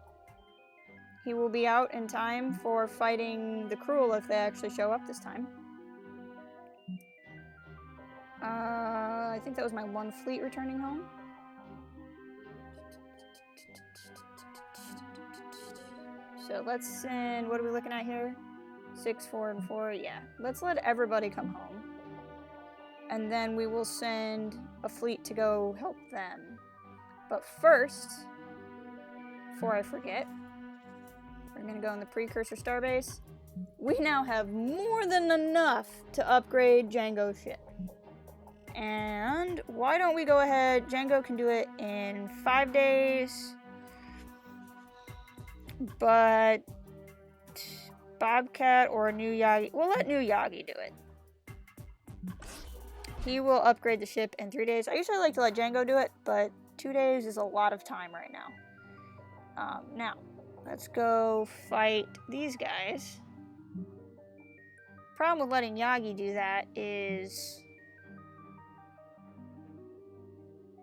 He will be out in time for fighting the Cruel if they actually show up this time. I think that was my one fleet returning home. So let's send, what are we looking at here? 6, 4, and 4, yeah. Let's let everybody come home. And then we will send a fleet to go help them. But first, before I forget, we're gonna go in the Precursor Starbase. We now have more than enough to upgrade Django's ship. And why don't we go ahead, Django can do it in 5 days. But Bobcat or New Yagi, we'll let New Yagi do it. He will upgrade the ship in 3 days. I usually like to let Django do it, but 2 days is a lot of time right now. Now, let's go fight these guys. Problem with letting Yagi do that is...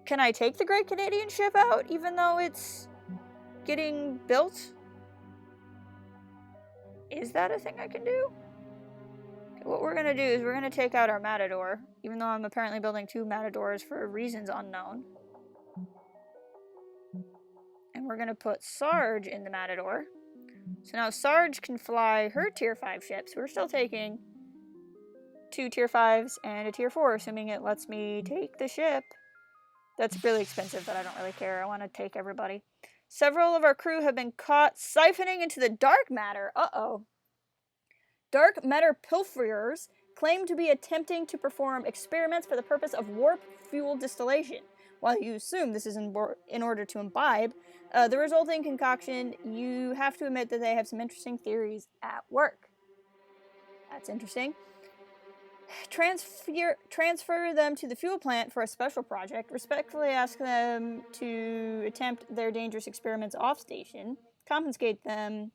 Can I take the Great Canadian ship out, even though it's getting built? Is that a thing I can do? Okay, what we're gonna do is we're gonna take out our Matador, even though I'm apparently building 2 Matadors for reasons unknown. And we're gonna put Sarge in the Matador. So now Sarge can fly her tier 5 ships. We're still taking 2 tier 5s and a tier 4, assuming it lets me take the ship. That's really expensive, but I don't really care. I want to take everybody. Several of our crew have been caught siphoning into the dark matter. Uh-oh. Dark matter pilferers claim to be attempting to perform experiments for the purpose of warp fuel distillation. While you assume this is in order to imbibe the resulting concoction, you have to admit that they have some interesting theories at work. That's interesting. Transfer them to the fuel plant for a special project. Respectfully ask them to attempt their dangerous experiments off-station. Confiscate them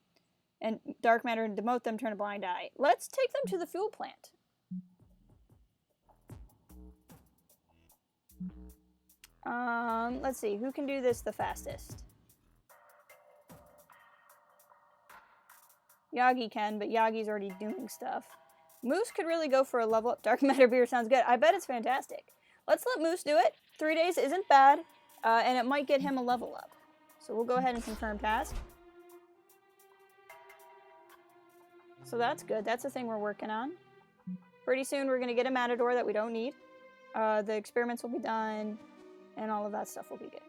and dark matter and demote them, turn a blind eye. Let's take them to the fuel plant. Let's see, who can do this the fastest? Yagi can, but Yagi's already doing stuff. Moose could really go for a level up. Dark matter beer sounds good. I bet it's fantastic. Let's let Moose do it. 3 days isn't bad, and it might get him a level up. So we'll go ahead and confirm task. So that's good. That's the thing we're working on. Pretty soon we're going to get a matador that we don't need. The experiments will be done, and all of that stuff will be good.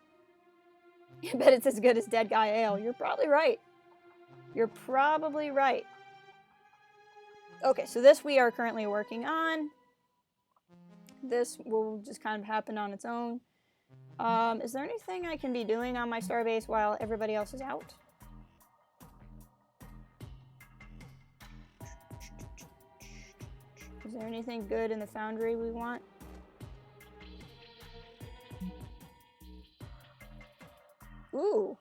I bet it's as good as Dead Guy Ale. You're probably right. You're probably right. Okay, so this we are currently working on. This will just kind of happen on its own. Is there anything I can be doing on my starbase while everybody else is out? Is there anything good in the foundry we want? Ooh.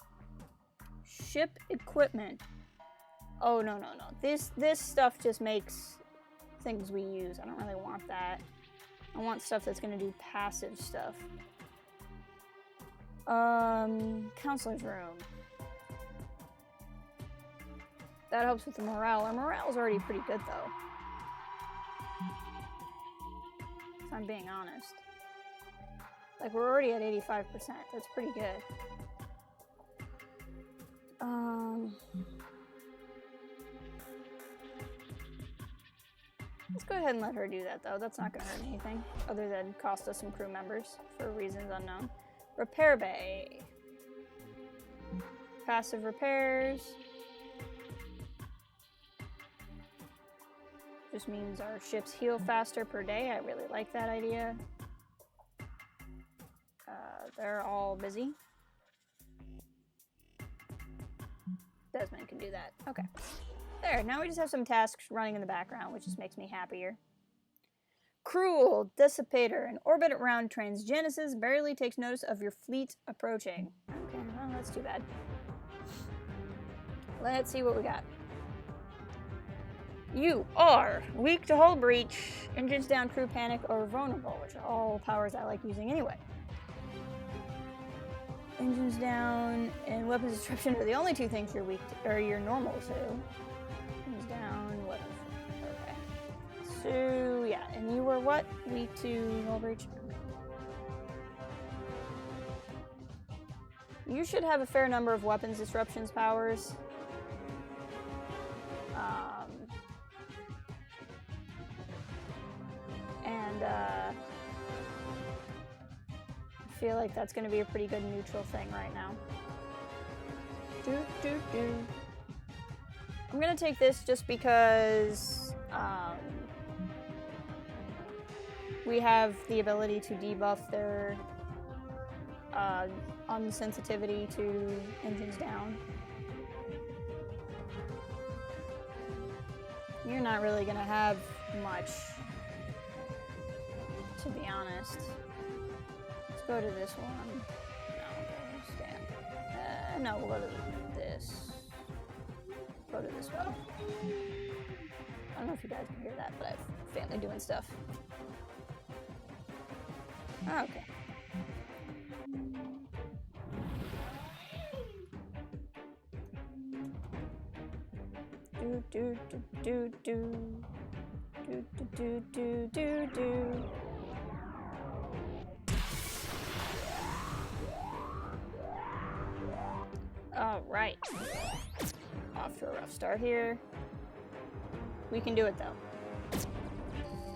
Ship equipment. Oh, no. This stuff just makes things we use. I don't really want that. I want stuff that's going to do passive stuff. Counselor's room. That helps with the morale. Our morale is already pretty good, though. If I'm being honest. Like, we're already at 85%. That's pretty good. Let's go ahead and let her do that, though. That's not going to hurt anything, other than cost us some crew members for reasons unknown. Repair bay. Passive repairs. Just means our ships heal faster per day. I really like that idea. They're all busy. Desmond can do that. Okay. There, now we just have some tasks running in the background, which just makes me happier. Cruel Dissipator. An orbit around Transgenesis barely takes notice of your fleet approaching. Okay, well, that's too bad. Let's see what we got. You are weak to hull breach, engines down, crew panic, or vulnerable, which are all powers I like using anyway. Engines down and weapons disruption are the only two things you're weak to, or you're normal to. Engines down, weapons. Okay. So, yeah, and you were what? Weak to hull breach? You should have a fair number of weapons disruptions powers. I feel like that's going to be a pretty good neutral thing right now. I'm going to take this just because we have the ability to debuff their unsensitivity to engines down. You're not really going to have much, to be honest. Let's go to this one. No, stand. No, we'll go to this. Go to this one. I don't know if you guys can hear that, but I have family doing stuff. Okay. Do. All right. Off to a rough start here. We can do it though.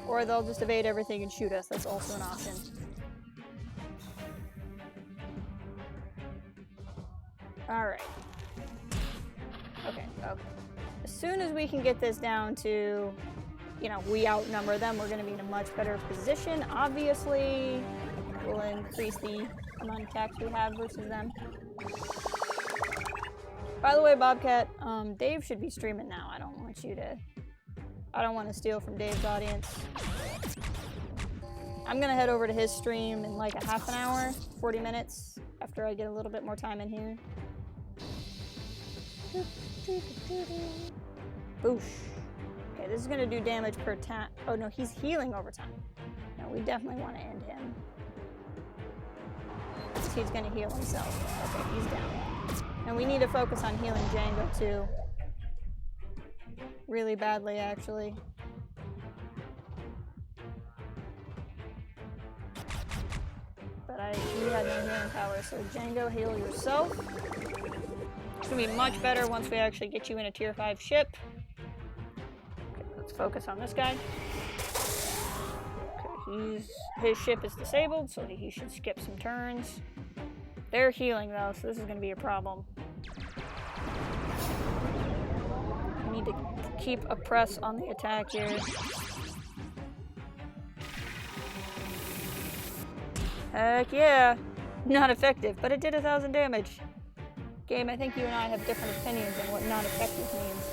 Or they'll just evade everything and shoot us. That's also an option. All right. Okay. As soon as we can get this down to you know, we outnumber them, we're going to be in a much better position. Obviously, we'll increase the amount of attacks we have versus them. By the way, Bobcat, Dave should be streaming now. I don't want to steal from Dave's audience. I'm going to head over to his stream in like a half an hour, 40 minutes, after I get a little bit more time in here. Boosh. Okay, this is going to do damage per time. Oh no, he's healing over time. No, we definitely want to end him. He's going to heal himself. Okay, he's down. And we need to focus on healing Django too. Really badly, actually. But he had no healing power, so Django, heal yourself. It's gonna be much better once we actually get you in a tier 5 ship. Okay, let's focus on this guy. Okay, his ship is disabled, so he should skip some turns. They're healing though, so this is gonna be a problem. We need to keep a press on the attack here. Heck yeah! Not effective, but it did 1,000 damage. Game, I think you and I have different opinions on what not effective means.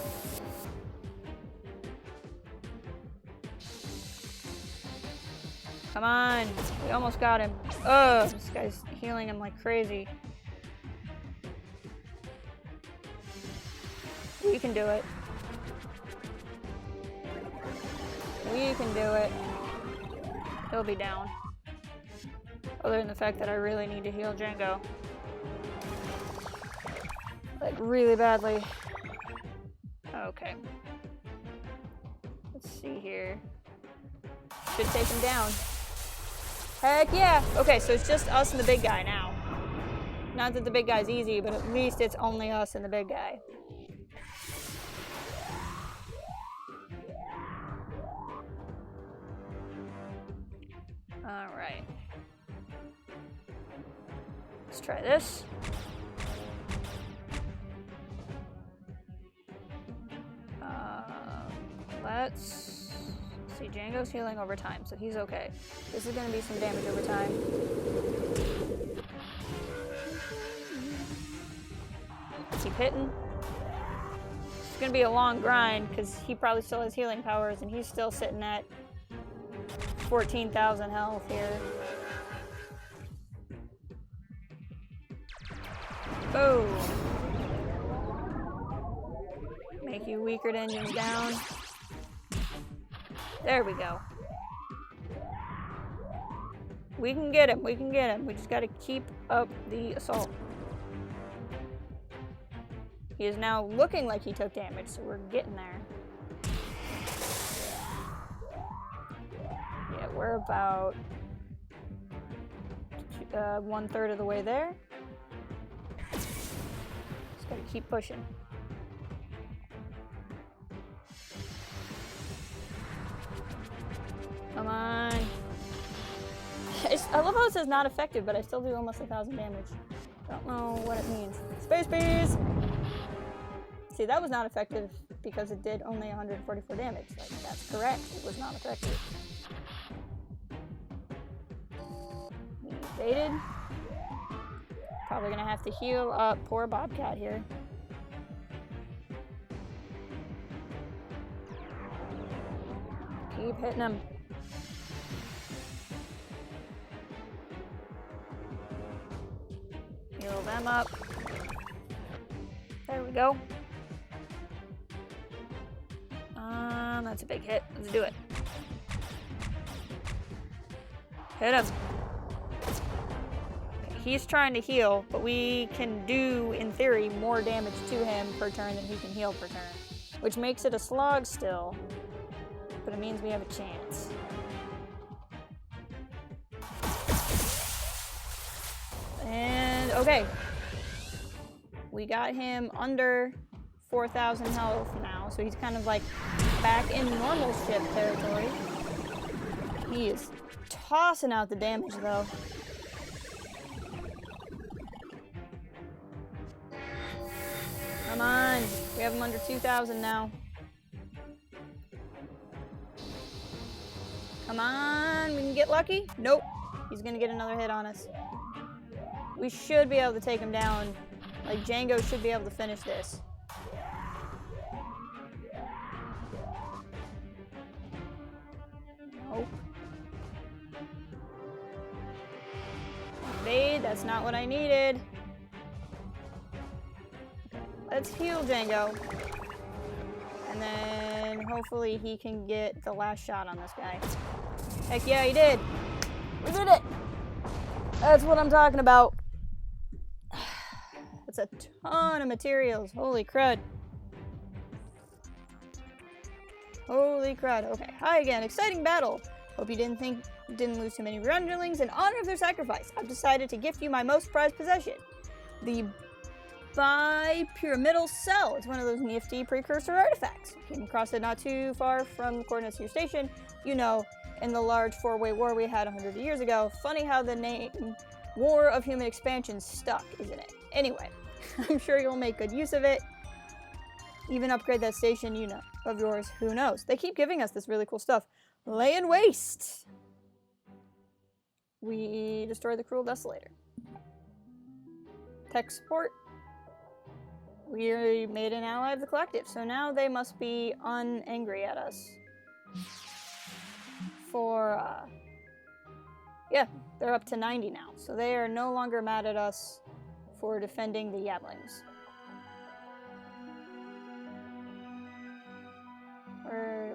Come on! We almost got him. Ugh! This guy's healing him like crazy. We can do it. We can do it. He'll be down. Other than the fact that I really need to heal Django. Like, really badly. Okay. Let's see here. Should take him down. Heck yeah! Okay, so it's just us and the big guy now. Not that the big guy's easy, but at least it's only us and the big guy. Alright. Let's try this. Let's see. Django's healing over time, so he's okay. This is going to be some damage over time. Keep hitting. It's going to be a long grind because he probably still has healing powers and he's still sitting at 14,000 health here. Oh. Make you weaker engines down. There we go. We can get him. We can get him. We just got to keep up the assault. He is now looking like he took damage, so we're getting there. Yeah, we're about 1/3 of the way there. Just gotta keep pushing. Come on. I love how it says not effective, but I still do almost 1,000 damage. Don't know what it means. Space bees! See, that was not effective because it did only 144 damage. Like, that's correct. It was not effective. We evaded. Probably gonna have to heal up poor Bobcat here. Keep hitting him. Heal them up. There we go. That's a big hit. Let's do it. Hit him. He's trying to heal, but we can do, in theory, more damage to him per turn than he can heal per turn. Which makes it a slog still, but it means we have a chance. And, okay. We got him under 4,000 health now, so he's kind of like back in normal ship territory. He is tossing out the damage, though. Come on. We have him under 2,000 now. Come on, we can get lucky. Nope, he's gonna get another hit on us. We should be able to take him down. Like, Django should be able to finish this. Nope. Evade, that's not what I needed. Let's heal Django. And then hopefully he can get the last shot on this guy. Heck yeah, he did. We did it. That's what I'm talking about. That's a ton of materials. Holy crud. Holy crud. Okay. Hi again. Exciting battle. Hope you didn't lose too many underlings. In honor of their sacrifice, I've decided to gift you my most prized possession. The Pyramidal Cell. It's one of those nifty precursor artifacts. Came across it not too far from the coordinates of your station. You know, in the large four-way war we had 100 years ago. Funny how the name War of Human Expansion stuck, isn't it? Anyway, I'm sure you'll make good use of it. Even upgrade that station, you know, of yours. Who knows? They keep giving us this really cool stuff. Laying waste. We destroyed the Cruel Desolator. Tech support. We made an ally of the collective, so now they must be unangry at us. Yeah, they're up to 90 now, so they are no longer mad at us for defending the Yablings.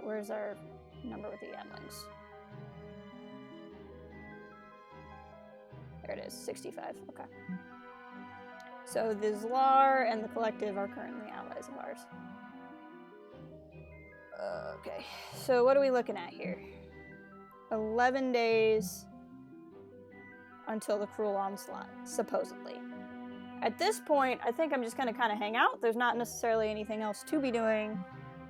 Where's our number with the Yablings? There it is, 65, okay. So the Zlar and the collective are currently allies of ours. Okay, so what are we looking at here? 11 days until the Cruel Onslaught, supposedly. At this point, I think I'm just gonna kind of hang out. There's not necessarily anything else to be doing.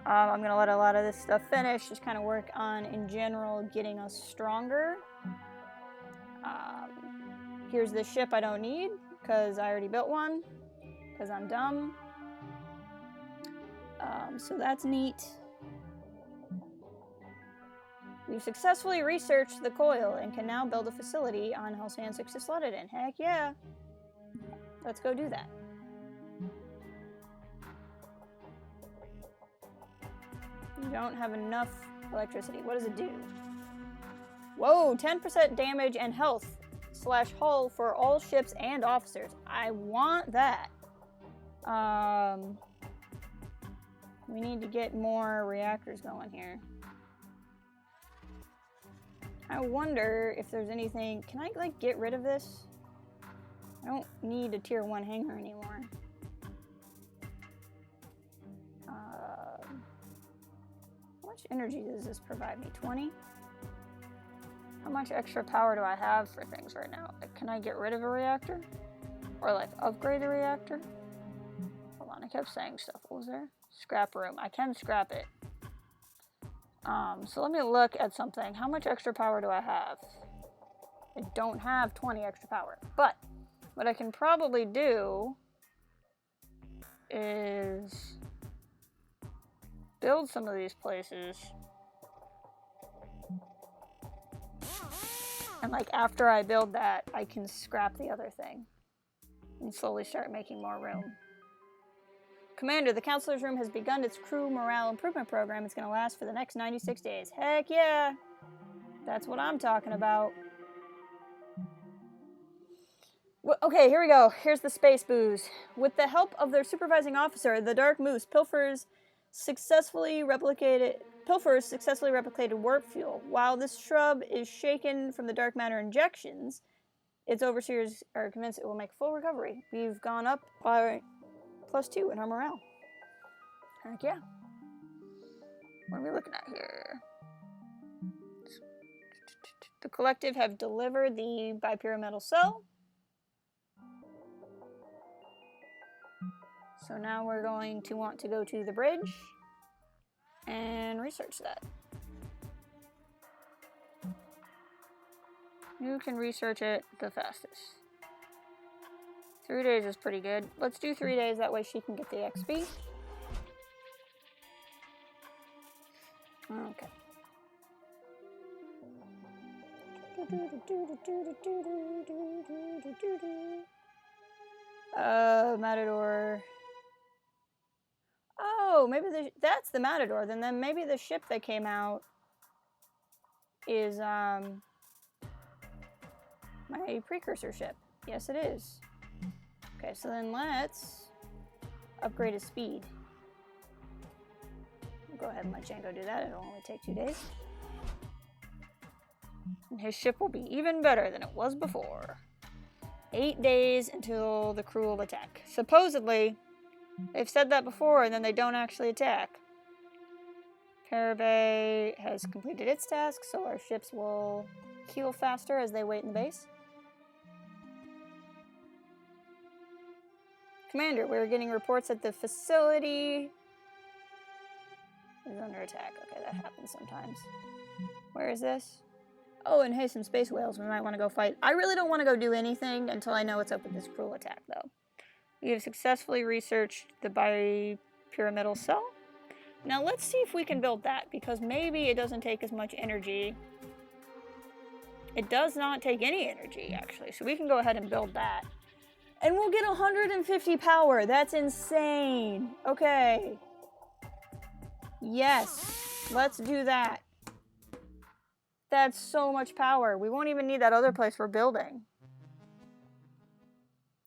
I'm gonna let a lot of this stuff finish, just kind of work on, in general, getting us stronger. Here's this ship I don't need, because I already built one, because I'm dumb. So that's neat. We've successfully researched the coil and can now build a facility on Halcyon 6 to slot it in. Heck yeah. Let's go do that. You don't have enough electricity. What does it do? Whoa, 10% damage and health / hull for all ships and officers. I want that. We need to get more reactors going here. I wonder if there's anything... Can I, like, get rid of this? I don't need a tier 1 hangar anymore. How much energy does this provide me? 20? How much extra power do I have for things right now? Like, can I get rid of a reactor? Or, like, upgrade a reactor? Hold on, I kept saying stuff. What was there? Scrap room. I can scrap it. So let me look at something. How much extra power do I have? I don't have 20 extra power. But what I can probably do is build some of these places. And like after I build that, I can scrap the other thing and slowly start making more room. Commander, the counselor's room has begun its crew morale improvement program. It's going to last for the next 96 days. Heck yeah! That's what I'm talking about. Okay, here we go. Here's the space booze. With the help of their supervising officer, the Dark Moose pilfers successfully replicated warp fuel. While this shrub is shaken from the dark matter injections, its overseers are convinced it will make full recovery. We've gone up by +2 in our morale. Heck yeah. What are we looking at here? The collective have delivered the bipyramidal cell. So now we're going to want to go to the bridge and research that. You can research it the fastest. 3 days is pretty good. Let's do 3 days, that way she can get the XP. Okay. Matador. Oh, maybe that's the Matador. Then maybe the ship that came out is my precursor ship. Yes, it is. Okay, so then let's upgrade his speed. I'll go ahead and let Django do that. It'll only take 2 days. And his ship will be even better than it was before. 8 days until the cruel attack. Supposedly, they've said that before and then they don't actually attack. Parabay has completed its task, so our ships will heal faster as they wait in the base. Commander, we're getting reports that the facility is under attack. Okay, that happens sometimes. Where is this? Oh, and hey, some space whales. We might want to go fight. I really don't want to go do anything until I know what's up with this cruel attack, though. We have successfully researched the bipyramidal cell. Now let's see if we can build that, because maybe it doesn't take as much energy. It does not take any energy, actually, so we can go ahead and build that. And we'll get 150 power. That's insane. Okay. Yes, let's do that. That's so much power. We won't even need that other place we're building.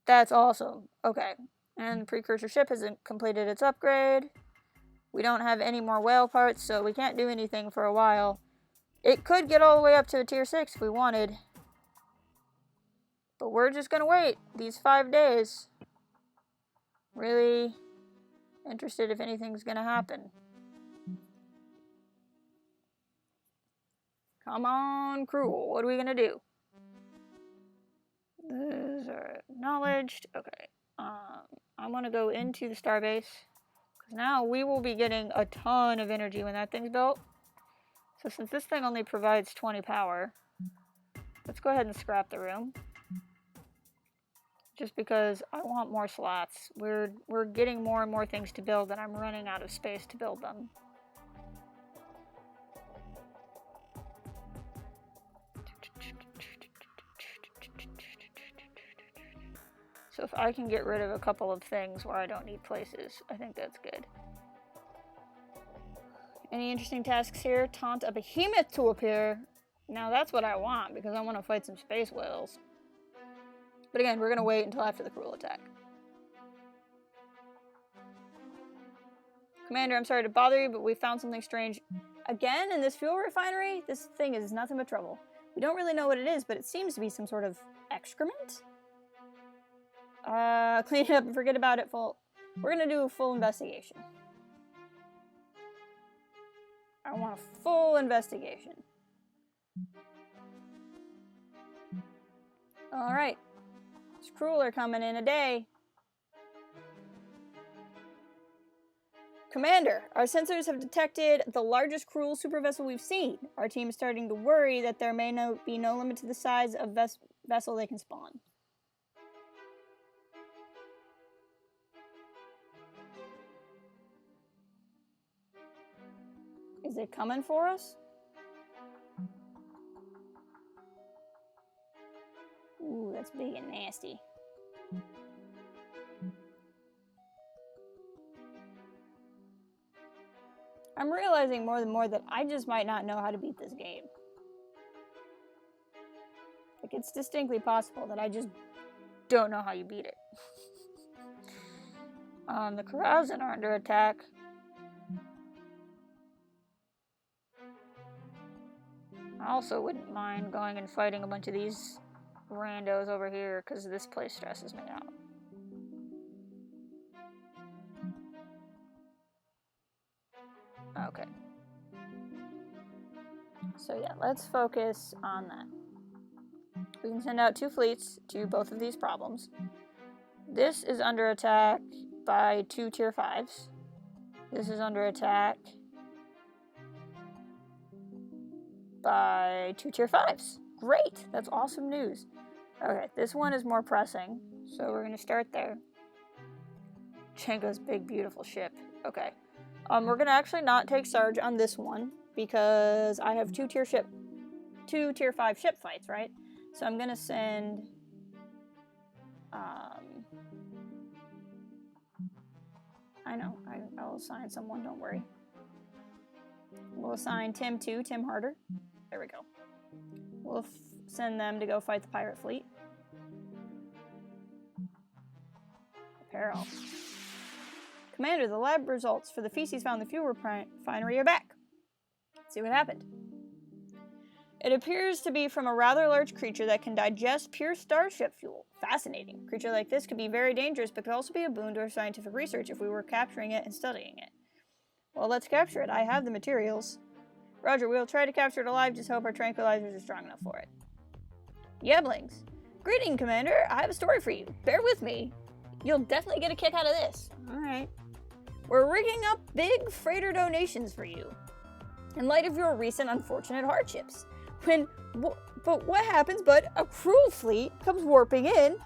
That's awesome. Okay. And the precursor ship hasn't completed its upgrade. We don't have any more whale parts, so we can't do anything for a while. It could get all the way up to a tier 6 if we wanted. But we're just gonna wait these 5 days. Really interested if anything's gonna happen. Come on, cruel. What are we gonna do? These are acknowledged. Okay. I'm gonna go into the starbase. Because now we will be getting a ton of energy when that thing's built. So since this thing only provides 20 power, let's go ahead and scrap the room. Just because I want more slots. We're getting more and more things to build, and I'm running out of space to build them. So if I can get rid of a couple of things where I don't need places, I think that's good. Any interesting tasks here? Taunt a behemoth to appear. Now that's what I want, because I want to fight some space whales. But again, we're going to wait until after the cruel attack. Commander, I'm sorry to bother you, but we found something strange. Again, in this fuel refinery, this thing is nothing but trouble. We don't really know what it is, but it seems to be some sort of excrement? Clean it up and forget about it. We're going to do a full investigation. I want a full investigation. Alright. It's crueler coming in a day. Commander, our sensors have detected the largest cruel supervessel we've seen. Our team is starting to worry that there may be no limit to the size of vessel they can spawn. Is it coming for us? Ooh, that's big and nasty. I'm realizing more and more that I just might not know how to beat this game. Like, it's distinctly possible that I just don't know how you beat it. The Carousing are under attack. I also wouldn't mind going and fighting a bunch of these randos over here, because this place stresses me out. Okay. So yeah, let's focus on that. We can send out 2 fleets to both of these problems. This is under attack by 2 tier 5s. This is under attack by 2 tier 5s. Great! That's awesome news. Okay, this one is more pressing, so we're going to start there. Django's big, beautiful ship. Okay. We're going to actually not take Sarge on this one, because I have 2 tier ship 2 tier 5 ship fights, right? So I'm gonna send I know, I'll assign someone, don't worry. We'll assign Tim 2, Tim Harder. There we go. We'll send them to go fight the pirate fleet. Apparel. Commander, the lab results for the feces found in the fuel refinery are back. Let's see what happened. It appears to be from a rather large creature that can digest pure starship fuel. Fascinating. A creature like this could be very dangerous, but could also be a boon to our scientific research if we were capturing it and studying it. Well, let's capture it. I have the materials. Roger, we'll try to capture it alive, just hope our tranquilizers are strong enough for it. Yablings. Greeting, Commander. I have a story for you. Bear with me. You'll definitely get a kick out of this. Alright. We're rigging up big freighter donations for you, in light of your recent unfortunate hardships. But what happens but a cruel fleet comes warping in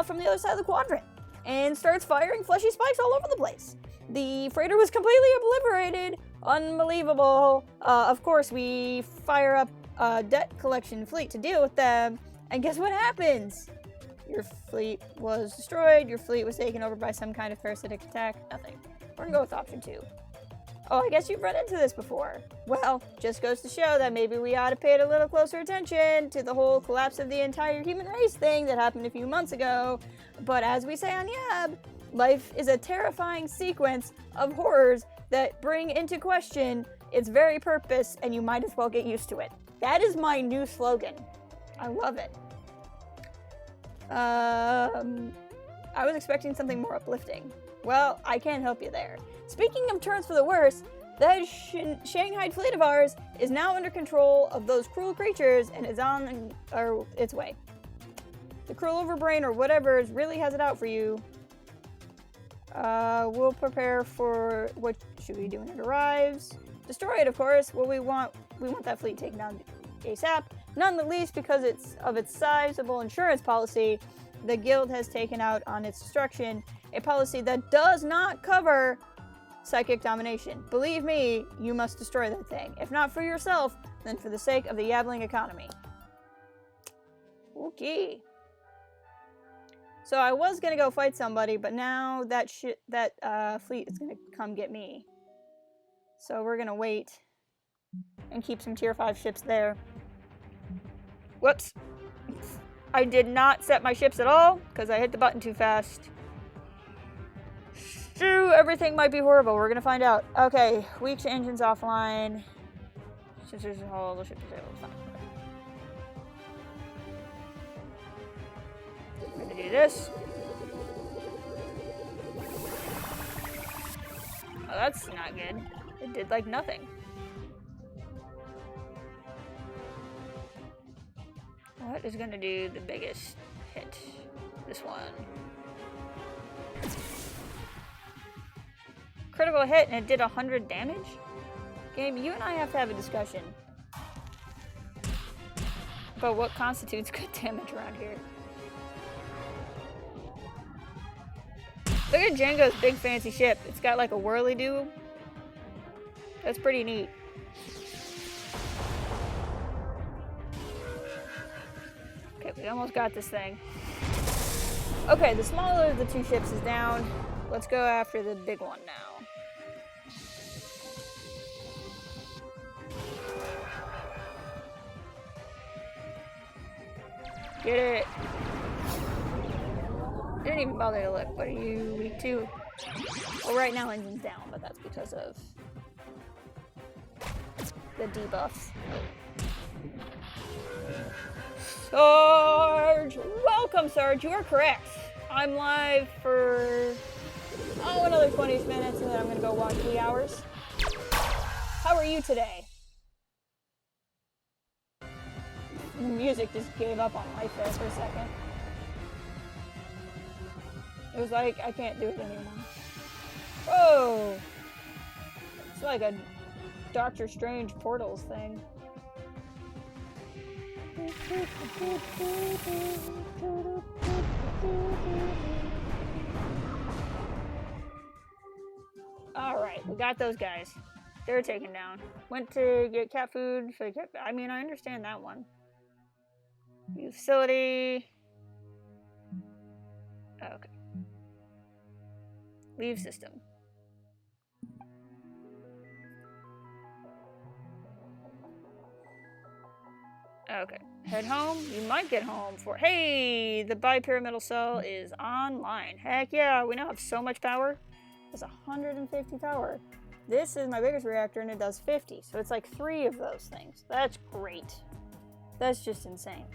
from the other side of the quadrant and starts firing fleshy spikes all over the place. The freighter was completely obliterated. Unbelievable. Of course, we fire up a debt collection fleet to deal with them. And guess what happens? Your fleet was destroyed. Your fleet was taken over by some kind of parasitic attack. Nothing. We're gonna go with option 2. Oh, I guess you've run into this before. Well, just goes to show that maybe we ought to pay a little closer attention to the whole collapse of the entire human race thing that happened a few months ago. But as we say on Yab, life is a terrifying sequence of horrors that bring into question its very purpose, and you might as well get used to it. That is my new slogan. I love it. I was expecting something more uplifting. Well, I can't help you there. Speaking of turns for the worse, that Shanghai fleet of ours is now under control of those cruel creatures and is on its way. The cruel overbrain or whatever really has it out for you. We'll prepare for what should we do when it arrives. Destroy it, of course. Well, we want that fleet taken down ASAP. None the least because of its sizable insurance policy the guild has taken out on its destruction, a policy that does not cover psychic domination. Believe me, you must destroy that thing. If not for yourself, then for the sake of the Yabling economy. Okay. So I was gonna go fight somebody, but now that fleet is gonna come get me. So we're gonna wait and keep some tier 5 ships there. Whoops. I did not set my ships at all because I hit the button too fast. True, everything might be horrible. We're gonna find out. Okay, weak to engines offline. Sensors and hull, the ship is able to find. I'm gonna do this. Oh, that's not good. It did like nothing. What is gonna do the biggest hit? This one. Critical hit and it did 100 damage? Game, you and I have to have a discussion about what constitutes good damage around here. Look at Django's big fancy ship. It's got like a whirly-doo. That's pretty neat. Okay, we almost got this thing. Okay, the smaller of the two ships is down. Let's go after the big one now. Get it. I didn't even bother to look. What are you weak to? Well, right now engine's down, but that's because of the debuffs. Sarge! Welcome, Sarge. You are correct. I'm live for, another 20 minutes, and then I'm going to go watch the hours. How are you today? The music just gave up on life there for a second. It was like, I can't do it anymore. Whoa! It's like a Doctor Strange Portals thing. Alright, we got those guys. They're taken down. Went to get cat food for the cat. I mean, I understand that one. New facility. Oh, okay. Leave system. Okay. Head home. You might get home for... Hey! The bipyramidal cell is online. Heck yeah! We now have so much power. It's 150 power. This is my biggest reactor and it does 50. So it's like 3 of those things. That's great. That's just insane.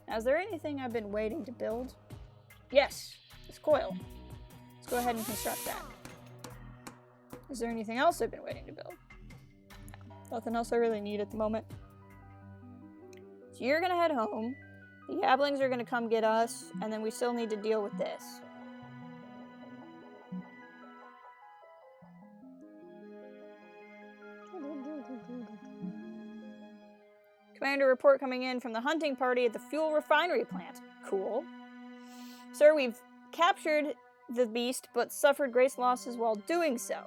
Now, is there anything I've been waiting to build? Yes. This coil. Let's go ahead and construct that. Is there anything else I've been waiting to build? No. Nothing else I really need at the moment. So you're gonna head home. The Yablings are gonna come get us, and then we still need to deal with this. Commander report coming in from the hunting party at the fuel refinery plant. Cool. Sir, we've captured the beast, but suffered great losses while doing so.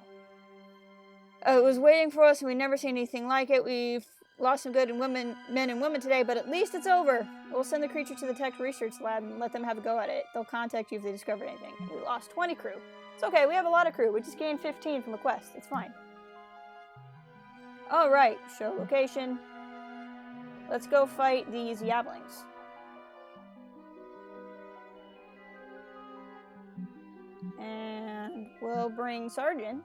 It was waiting for us, and we never seen anything like it. We've lost some good men and women today, but at least it's over. We'll send the creature to the tech research lab and let them have a go at it. They'll contact you if they discover anything. We lost 20 crew. It's okay, we have a lot of crew. We just gained 15 from a quest. It's fine. Alright, show location. Let's go fight these Yablings. And we'll bring Sergeant.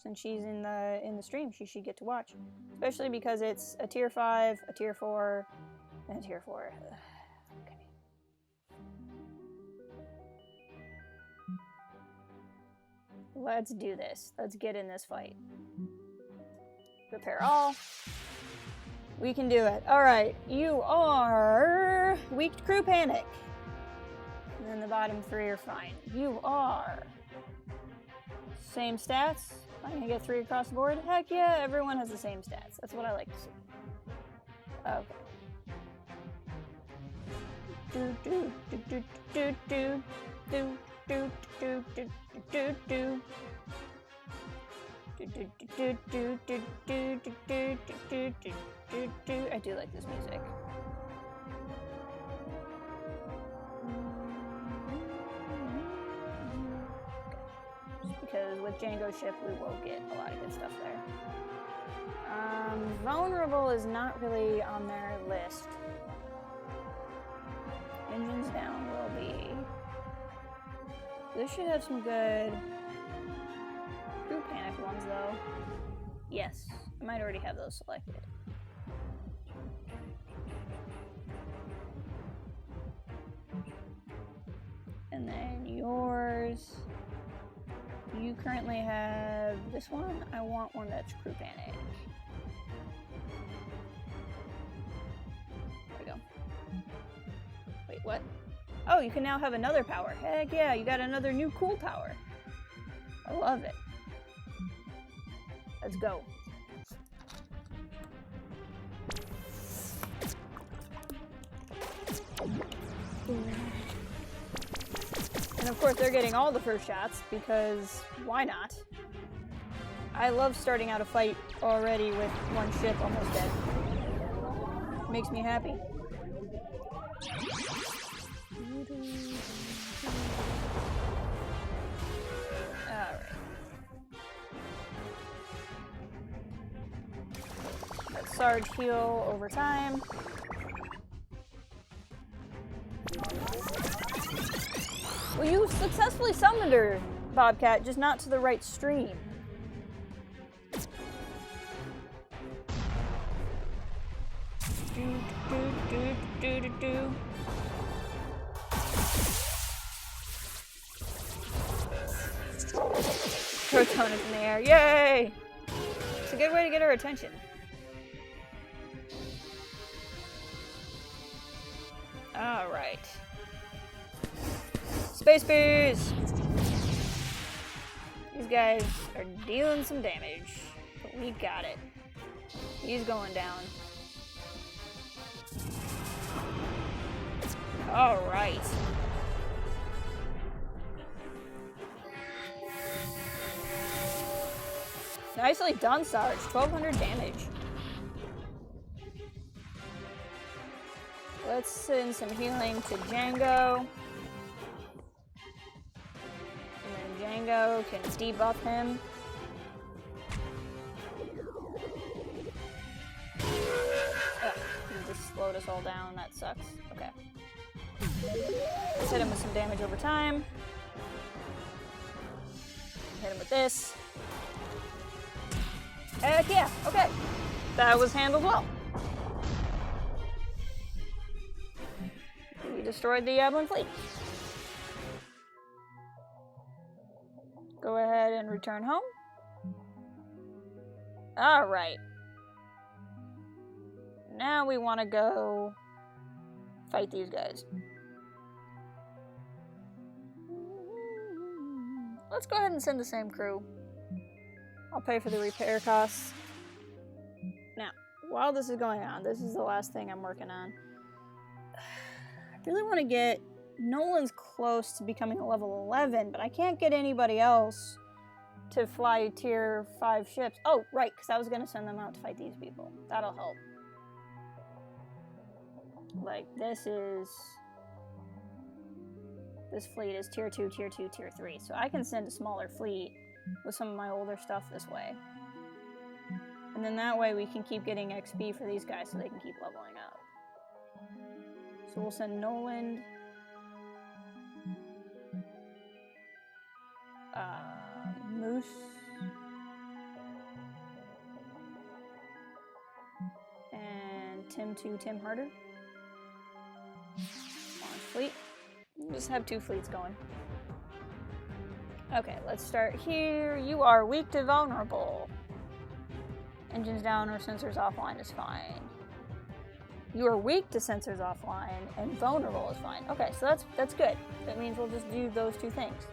Since she's in the stream, she should get to watch. Especially because it's a tier 5, a tier 4, and a tier 4. Okay. Let's do this. Let's get in this fight. Repair all. We can do it. Alright, you are weak to crew panic. And then the bottom 3 are fine. You are same stats. I'm gonna get 3 across the board. Heck yeah, everyone has the same stats. That's what I like to see. Okay. Do do do do do do do do do do do do. I do like this music. Because with Django's ship, we will get a lot of good stuff there. Vulnerable is not really on their list. Engines down will be... This should have some good crew panic ones, though. Yes, I might already have those selected. And then yours... You currently have this one. I want one that's crew panic. There we go. Wait, what? Oh, you can now have another power. Heck yeah, you got another new cool power. I love it. Let's go. And of course they're getting all the first shots, because why not? I love starting out a fight already with one ship almost dead. Makes me happy. Alright. Let Sarge heal over time. Well, you successfully summoned her, Bobcat, just not to the right stream. Proton is in the air. Yay! It's a good way to get her attention. Alright. Space Bees! These guys are dealing some damage, but we got it. He's going down. Alright. Nicely done, Sarge. 1,200 damage. Let's send some healing to Django. And then Django can debuff him. Ugh, he just slowed us all down. That sucks. Okay. Let's hit him with some damage over time. Hit him with this. Heck yeah, okay. That was handled well. We destroyed the Yablin fleet. Go ahead and return home. Alright. Now we want to go fight these guys. Let's go ahead and send the same crew. I'll pay for the repair costs. Now, while this is going on, this is the last thing I'm working on. I really want to get... Nolan's close to becoming a level 11, but I can't get anybody else to fly tier 5 ships. Oh, right, because I was going to send them out to fight these people. That'll help. Like, this fleet is tier 2, tier 2, tier 3. So I can send a smaller fleet with some of my older stuff this way. And then that way we can keep getting XP for these guys so they can keep leveling up. So we'll send Nolan... Moose... and Tim to Tim Harder. Launch fleet. We'll just have 2 fleets going. Okay, let's start here. You are weak to vulnerable. Engines down or sensors offline is fine. You are weak to sensors offline and vulnerable is fine. Okay, so that's good. That means we'll just do those 2 things.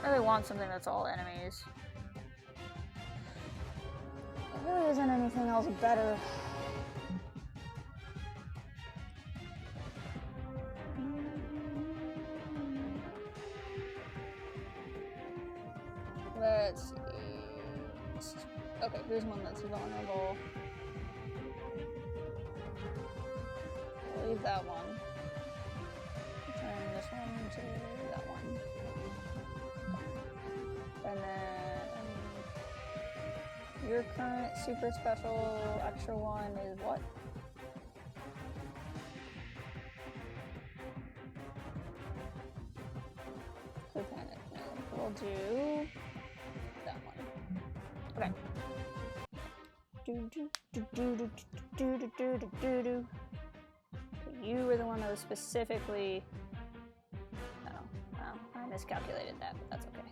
I really want something that's all enemies. There really isn't anything else better. Let's see. Okay, here's one that's vulnerable. We'll leave that one. Turn this one to that one. And then your current super special extra one is what? Lieutenant. We'll do that one. Okay. You were the one that was specifically... Oh, I miscalculated that, but that's okay.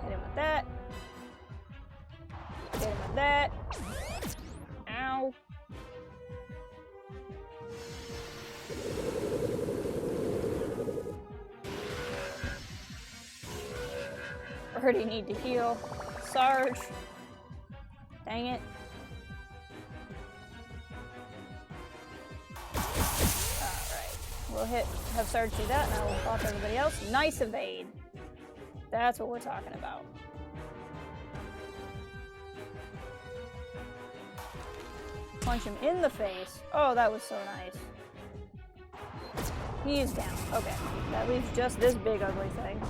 Hit him with that. Hit him with that. Ow. Already need to heal. Sarge. Dang it. Alright. We'll have Sarge do that, and I will pop everybody else. Nice evade. That's what we're talking about. Punch him in the face. Oh, that was so nice. He's down. Okay. That leaves just this big ugly thing.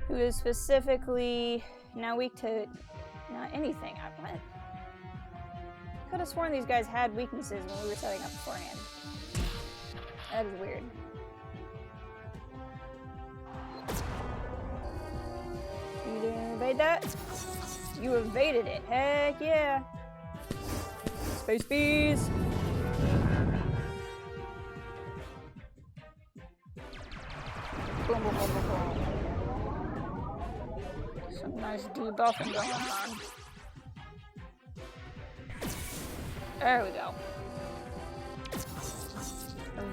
Who is specifically now weak to not anything. I could have sworn these guys had weaknesses when we were setting up beforehand. That is weird. You didn't evade that? You evaded it. Heck yeah. Space bees. Boom, boom, boom, boom, boom. Some nice debuffing going on. There we go.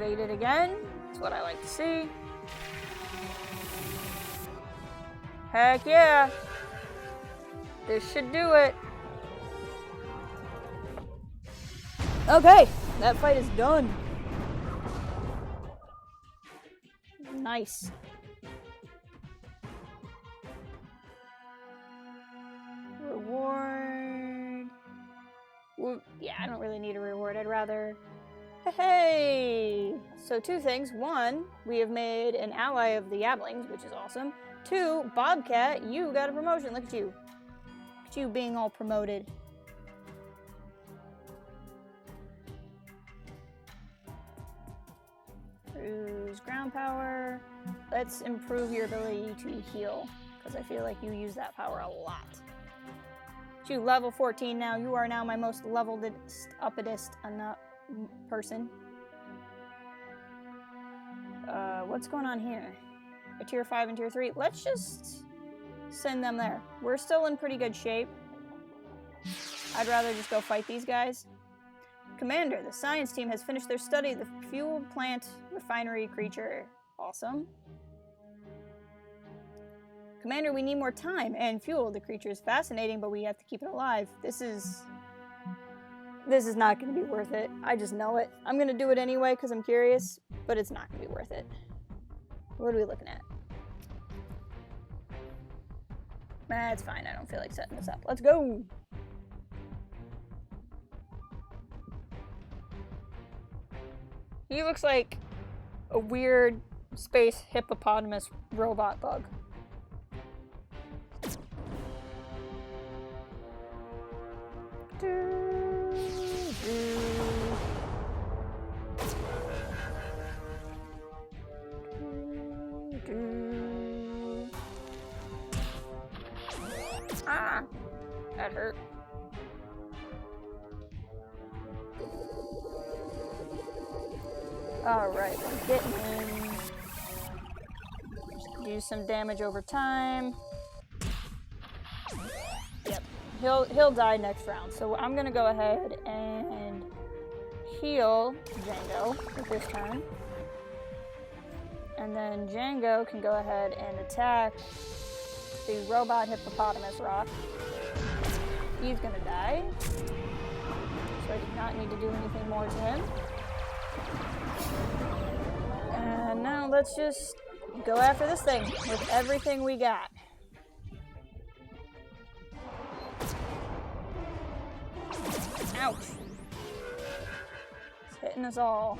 activated again. That's what I like to see. Heck yeah! This should do it. Okay, that fight is done. Nice. Reward. Well, yeah, I don't really need a reward. I'd rather... Hey! So 2 things. 1, we have made an ally of the Yablings, which is awesome. 2, Bobcat, you got a promotion. Look at you. Look at you being all promoted. Cruise ground power. Let's improve your ability to heal, because I feel like you use that power a lot. You level 14 now. You are now my most leveledest, uppedest person. What's going on here? A tier 5 and tier 3. Let's just send them there. We're still in pretty good shape. I'd rather just go fight these guys. Commander, the science team has finished their study of the fuel plant refinery creature. Awesome. Commander, we need more time and fuel. The creature is fascinating, but we have to keep it alive. This is not going to be worth it. I just know it. I'm going to do it anyway because I'm curious, but it's not going to be worth it. What are we looking at? Nah, it's fine. I don't feel like setting this up. Let's go! He looks like a weird space hippopotamus robot bug. Ah, that hurt. Alright, we're getting in. Just do some damage over time. Yep, he'll die next round. So I'm gonna go ahead and heal Django with this turn. And then Django can go ahead and attack the robot hippopotamus rock. He's gonna die. So I do not need to do anything more to him. And now let's just go after this thing with everything we got. Ouch. It's hitting us all.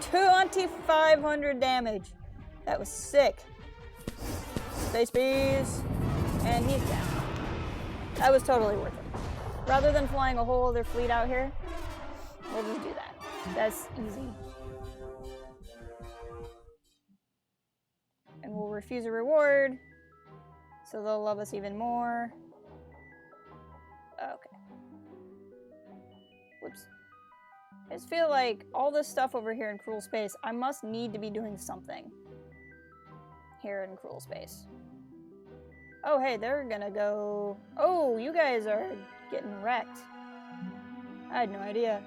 2,500 damage. That was sick. Space bees. And he's down. That was totally worth it. Rather than flying a whole other fleet out here, we'll just do that. That's easy. And we'll refuse a reward, so they'll love us even more. Okay. Whoops. I just feel like all this stuff over here in Cruel Space, I must need to be doing something here in Cruel Space. Oh, hey, they're gonna go... Oh, you guys are getting wrecked. I had no idea.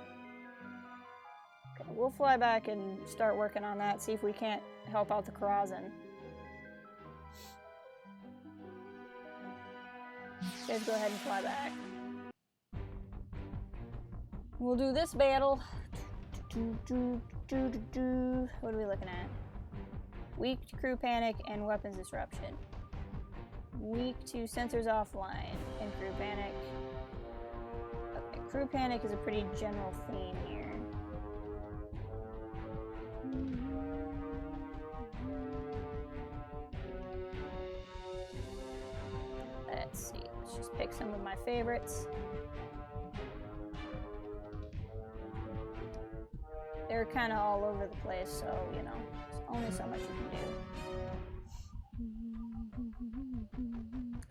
Okay, we'll fly back and start working on that, see if we can't help out the Karazhan. You guys go ahead and fly back. We'll do this battle. What are we looking at? Weak to crew panic and weapons disruption. Weak to sensors offline and crew panic. Okay, crew panic is a pretty general theme here. Let's see. Let's just pick some of my favorites. They're kind of all over the place, so, you know, there's only so much you can do.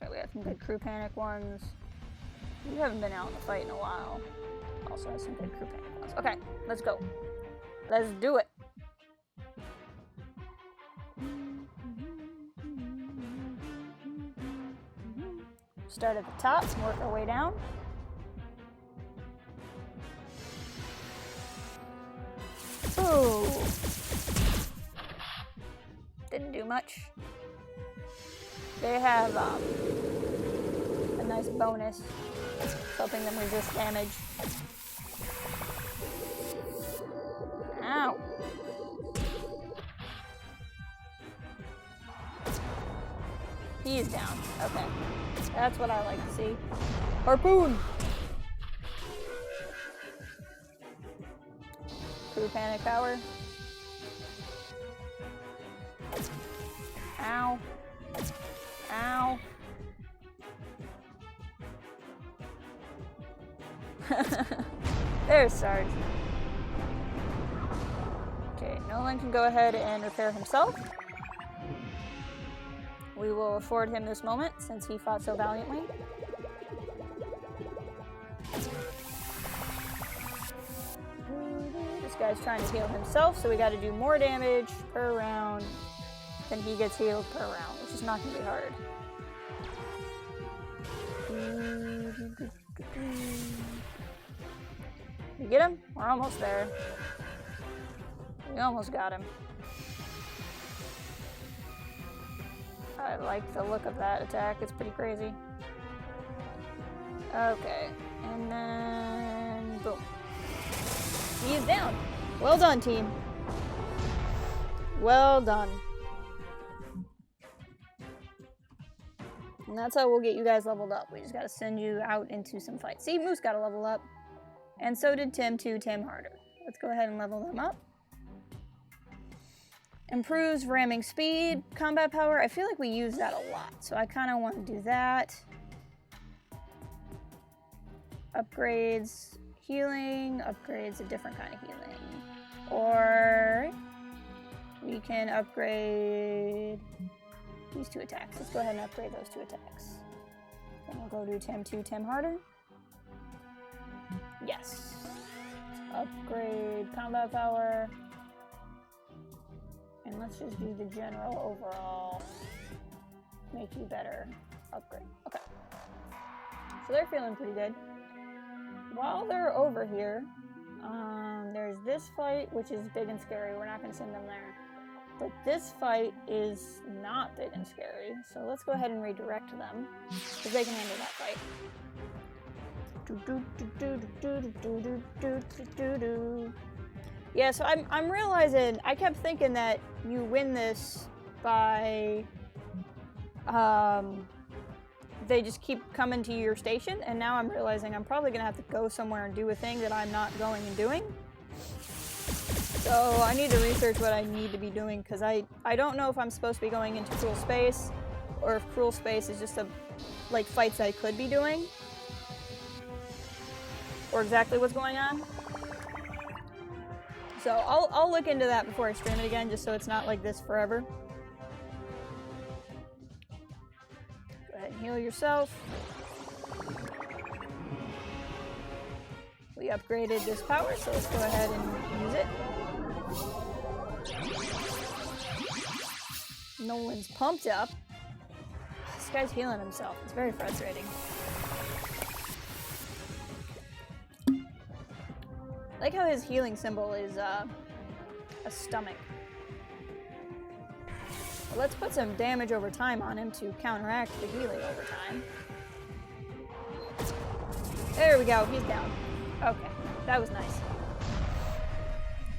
Okay, we have some good crew panic ones. We haven't been out in the fight in a while. Also have some good crew panic ones. Okay, let's go. Let's do it. Start at the top and work our way down. Ooh. Didn't do much. They have a nice bonus, helping them resist damage. Ow. He is down. Okay. That's what I like to see. Harpoon! Crew panic power. Ow. Ow. There's Sarge. Okay, Nolan can go ahead and repair himself. We will afford him this moment since he fought so valiantly. This guy's trying to heal himself, so we gotta do more damage per round than he gets healed per round, which is not gonna be hard. You get him? We're almost there. We almost got him. I like the look of that attack. It's pretty crazy. Okay. And then... boom. He is down. Well done, team. Well done. And that's how we'll get you guys leveled up. We just gotta send you out into some fights. See, Moose got to level up. And so did Tim too, Tim Harder. Let's go ahead and level them up. Improves ramming speed, combat power. I feel like we use that a lot, so I kind of want to do that. Upgrades healing, upgrades a different kind of healing. Or we can upgrade these two attacks. Let's go ahead and upgrade those two attacks. Then we'll go to Tim 2, Tim Harder. Yes. Upgrade combat power. And let's just do the general overall make you better upgrade. Okay. So they're feeling pretty good. While they're over here, there's this fight, which is big and scary. We're not going to send them there. But this fight is not big and scary. So let's go ahead and redirect them, because they can handle that fight. Yeah, so I'm realizing, I kept thinking that you win this by, they just keep coming to your station, and now I'm realizing I'm probably gonna have to go somewhere and do a thing that I'm not going and doing. So I need to research what I need to be doing, because I don't know if I'm supposed to be going into Cruel Space, or if Cruel Space is just like fights I could be doing. Or exactly what's going on. So I'll look into that before I stream it again, just so it's not like this forever. Go ahead and heal yourself. We upgraded this power, so let's go ahead and use it. Nolan's pumped up. This guy's healing himself. It's very frustrating. I like how his healing symbol is a stomach. Well, let's put some damage over time on him to counteract the healing over time. There we go, he's down. Okay, that was nice.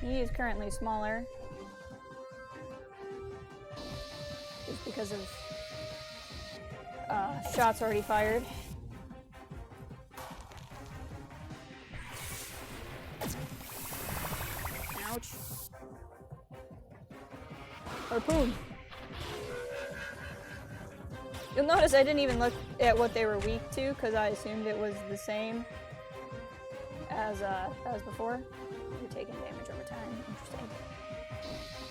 He is currently smaller. Just because of shots already fired. Ouch. Harpoon. You'll notice I didn't even look at what they were weak to, because I assumed it was the same as before. You're taking damage over time. Interesting.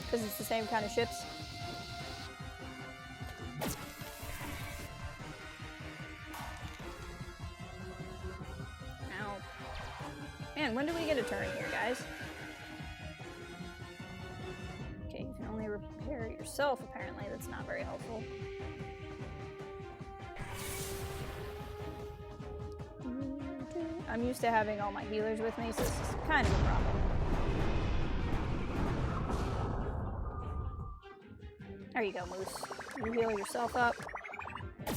Because it's the same kind of ships. Ow. Man, when do we get a turn here, guys? Okay, you can only repair it yourself, apparently. That's not very helpful. I'm used to having all my healers with me, so this is kind of a problem. There you go, Moose. You heal yourself up. No,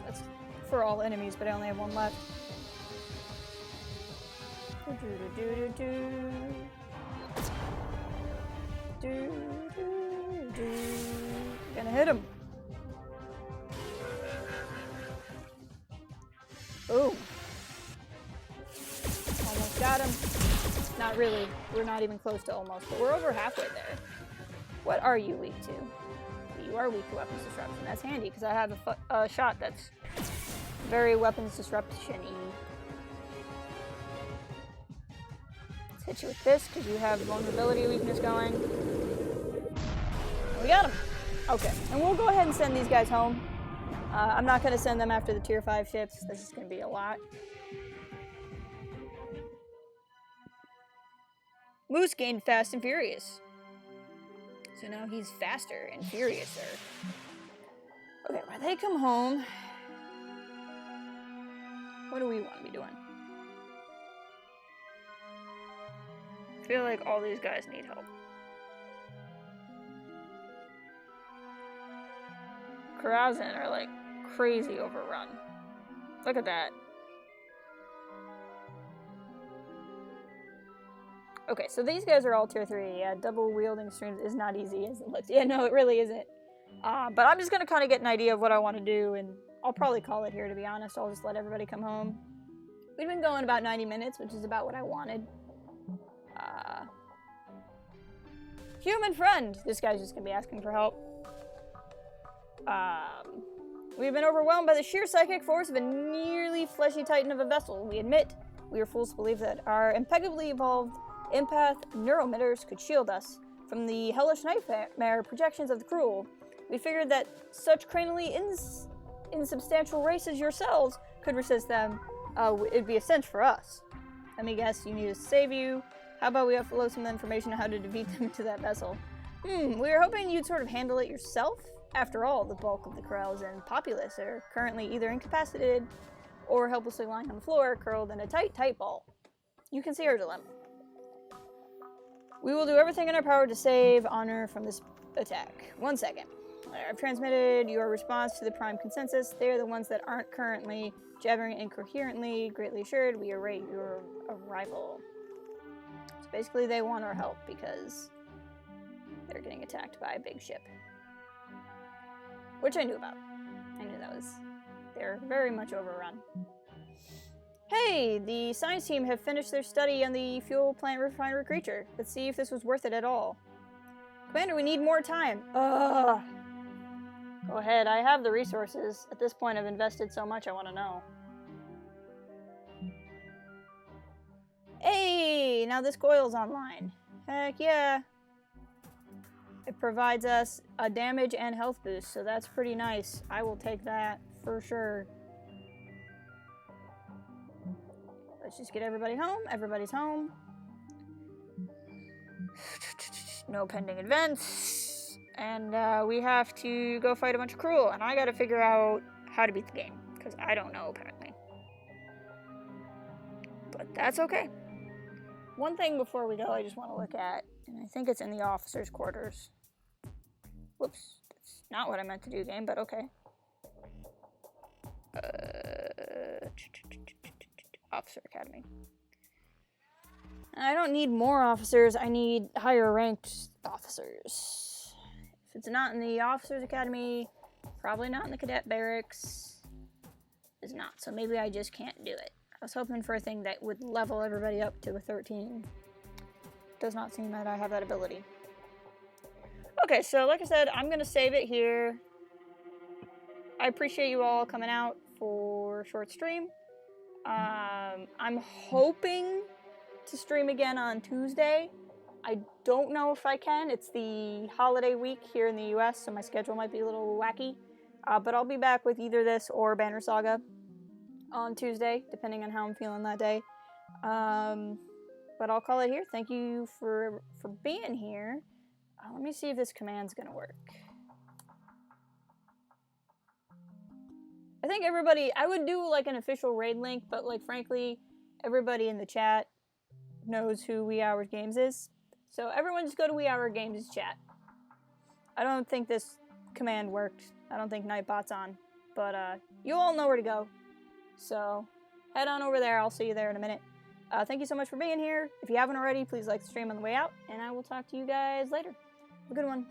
that's for all enemies, but I only have one left. Gonna hit him. Boom. Almost got him. Not really. We're not even close to almost, but we're over halfway there. What are you weak to? You are weak to weapons disruption. That's handy because I have a shot that's very weapons disruption-y. Let's hit you with this because you have vulnerability weakness going. We got him. Okay, and we'll go ahead and send these guys home. I'm not going to send them after the tier 5 ships. This is going to be a lot. Moose gained fast and furious. So now he's faster and furiouser. Okay, when they come home, what do we want to be doing? I feel like all these guys need help. Carazin are like crazy overrun. Look at that. Okay, so these guys are all tier 3. Yeah, double wielding streams is not easy as it looks. Yeah, no, it really isn't. But I'm just gonna kind of get an idea of what I want to do, and I'll probably call it here, to be honest. I'll just let everybody come home. We've been going about 90 minutes, which is about what I wanted. Human friend! This guy's just gonna be asking for help. We've been overwhelmed by the sheer psychic force of a nearly fleshy titan of a vessel. We admit we are fools to believe that our impeccably evolved empath neuromitters could shield us from the hellish nightmare projections of the cruel. We figured that such cranially insubstantial races as yourselves could resist them. It'd be a cinch for us. Let me guess, you need us to save you. How about we upload some information on how to defeat them to that vessel? We were hoping you'd sort of handle it yourself. After all, the bulk of the Krells and populace are currently either incapacitated or helplessly lying on the floor, curled in a tight ball. You can see our dilemma. We will do everything in our power to save Honor from this attack. 1 second. I've transmitted your response to the Prime Consensus. They are the ones that aren't currently jabbering incoherently. Greatly assured, we await your arrival. So basically, they want our help because they're getting attacked by a big ship. Which I knew about. I knew that was... They're very much overrun. Hey, the science team have finished their study on the fuel plant refinery creature. Let's see if this was worth it at all. Commander, we need more time. Ugh. Go ahead, I have the resources. At this point, I've invested so much, I want to know. Hey, now this coil's online. Heck yeah. It provides us a damage and health boost, so that's pretty nice. I will take that for sure. Let's just get everybody home. Everybody's home. No pending events. And we have to go fight a bunch of cruel, and I gotta figure out how to beat the game, because I don't know, apparently. But that's okay. One thing before we go I just want to look at, and I think it's in the officers' quarters. Whoops, that's not what I meant to do, game, but okay. Officer Academy. I don't need more officers, I need higher ranked officers. If it's not in the Officers Academy, probably not in the Cadet Barracks. It's not, so maybe I just can't do it. I was hoping for a thing that would level everybody up to a 13. Does not seem that I have that ability. Okay, so like I said, I'm gonna save it here. I appreciate you all coming out for a short stream. I'm hoping to stream again on Tuesday. I don't know if I can. It's the holiday week here in the US, so my schedule might be a little wacky. But I'll be back with either this or Banner Saga on Tuesday, depending on how I'm feeling that day. But I'll call it here. Thank you for being here. Let me see if this command's gonna work. I think everybody, I would do like an official raid link, but like frankly, everybody in the chat knows who Wee Hours Games is. So everyone just go to Wee Hour Games chat. I don't think this command worked. I don't think Nightbot's on. But you all know where to go. So head on over there. I'll see you there in a minute. Thank you so much for being here. If you haven't already, please like the stream on the way out. And I will talk to you guys later. Have a good one.